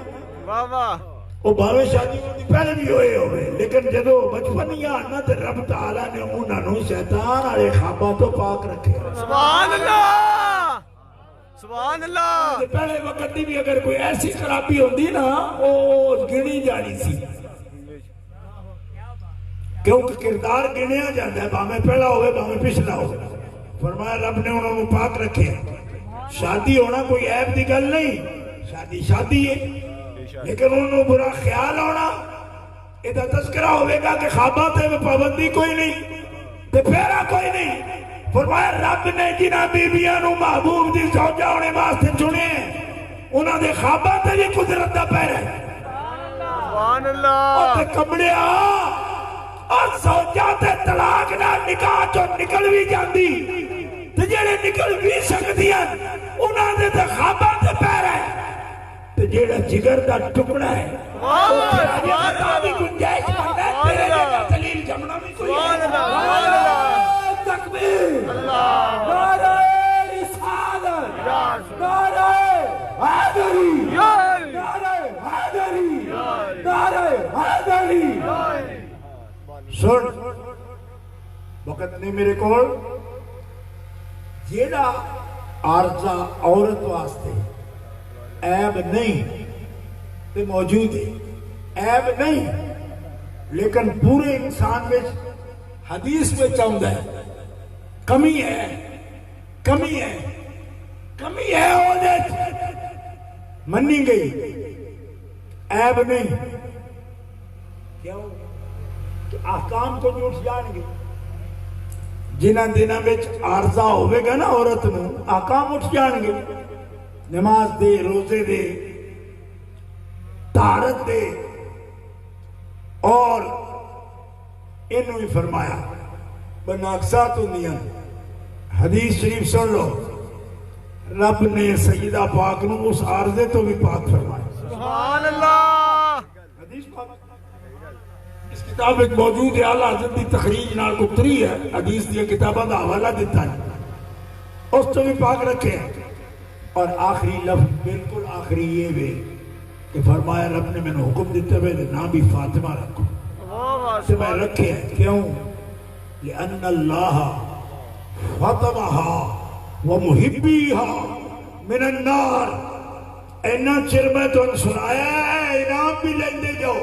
واہ واہ وہ باوے شادی ہوتی پہلے بھی ہوئے لیکن جدو بچپنی آنا تو رب تعالیٰ نے انہوں شیطان آرے خوابہ تو پاک رکھے سبحان اللہ سبحان اللہ پہلے وقت بھی اگر کوئی ایسی خرابی ہوتی نا وہ گنی جانی سی کیونکہ کردار گنیا جاتا ہے، باہمیں پہلا ہوئے باہمیں پچھلا ہوئے. فرمایا رب نے انہوں نے پاک رکھے. شادی ہونا کوئی عیب دی گل نہیں، شادی شادی ہے، لیکن انہوں نے برا خیال ہونا ادھا تذکرہ ہوئے گا کہ خواباتے میں پابندی کوئی نہیں تے پھیرا کوئی نہیں. فرمایا رب نے جنہ بیبیاں نو محبوب دی زوجہ ہونے واسطے چنے انہاں دے خواباتے بھی قدرت دا پیر ہے. سبحان اللہ. اور تے کمڑیا اور زوجہ تے طلاق نہ نکاح چو نکل بھی جاندی تے جڑے نکل بھی سکتی ہیں انہاں دے تے خواباتے پیر ہے تے جڑا جگر دا ٹکڑا ہے سبحان بھی گنجائش بنتا ہے تیرے جگہ دلیل جمنا بھی کوئی ہے. تکبیر اللہ. نعرہ رسالت، نعرہ حیدری، نعرہ حیدری، نعرہ حیدری. سن وقت نہیں میرے کول جیڑا عارضہ عورت واسطے عیب نہیں تے موجود ہے، عیب نہیں لیکن پورے انسان میں حدیث میں چاہتا ہے کمی ہے، کمی ہے، کمی ہے عورت منی گئی، عیب نہیں. کیوں کہ احکام تو نہیں اٹھ جان گے. جنہ دنوں میں عارضہ ہوئے گا نا عورت نو احکام اٹھ جان گے. نماز دے، روزے دے، طہارت دے. اور انہوں ہی فرمایا بناقصات ہوندیاں. حدیث شریف سن لو، رب نے سیدہ پاک نو اس عارضے تو بھی پاک فرمایا. سبحان اللہ. حدیث پاک اس کتاب ایک موجود ہے، اعلیٰ حضرت دی تخریج نال کتری ہے، حدیث دی کتابہ دا حوالہ دیتا ہے، اس تو بھی پاک رکھے ہیں. اور آخری لفظ بالکل آخری یہ بھی کہ فرمایا رب نے میں نے حکم دیتے ہوئے نام بھی فاطمہ رکھو سے میں رکھے ہیں. کیوں؟ لأن اللہ فاطمہا ومحبیہا من النار. اینا چر میں تو سنایا ہے انعام بھی لیندے جاؤ.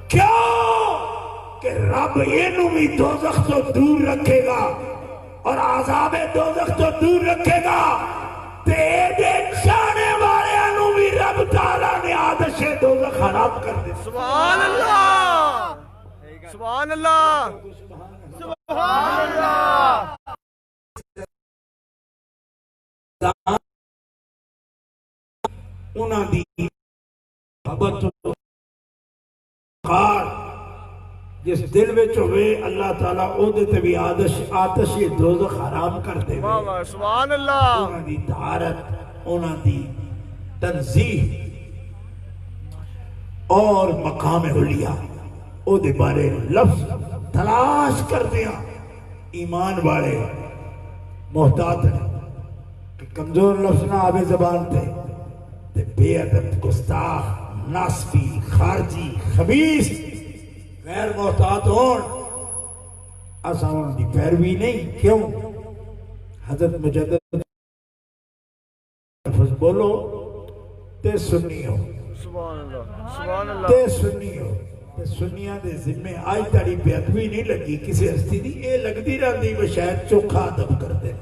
کیوں؟ کہ رب اینو بھی دوزخ تو دور رکھے گا اور عذاب دوزخ تو دور رکھے گا. تیرے جانے والے انو بھی رب تعالیٰ نے آدش دوزخ حرام کر دے. سبحان اللہ. سبحان اللہ. سبحان اللہ. انہاں دی محبت خار جس دل میں ہوئے اللہ تعالیٰ او دیتے بھی آتش دوزخ حرام کر دے. سبحان اللہ. انہاں دی طہارت، انہاں دی تنزیح اور مقام علیہ او دے بارے لفظ تلاش کر دیا. ایمان والے محتاط ہیں کہ کمزور لفظ نہ آبے زبان تھے تے بے ادب، گستاخ، ناسبی، خارجی، خبیث غیر محتاط ہون آسان دی پیروی نہیں. کیوں؟ حضرت مجدد لفظ بولو تے سنی ہو، سبحان اللہ. سبحان اللہ. تے سنی ہو تے سنیاں دے ذمے آج تاری بے ادبی نہیں لگی کسی ہستی دی، اے لگ دی رہندی وہ شاید چوکھا ادب کر دے.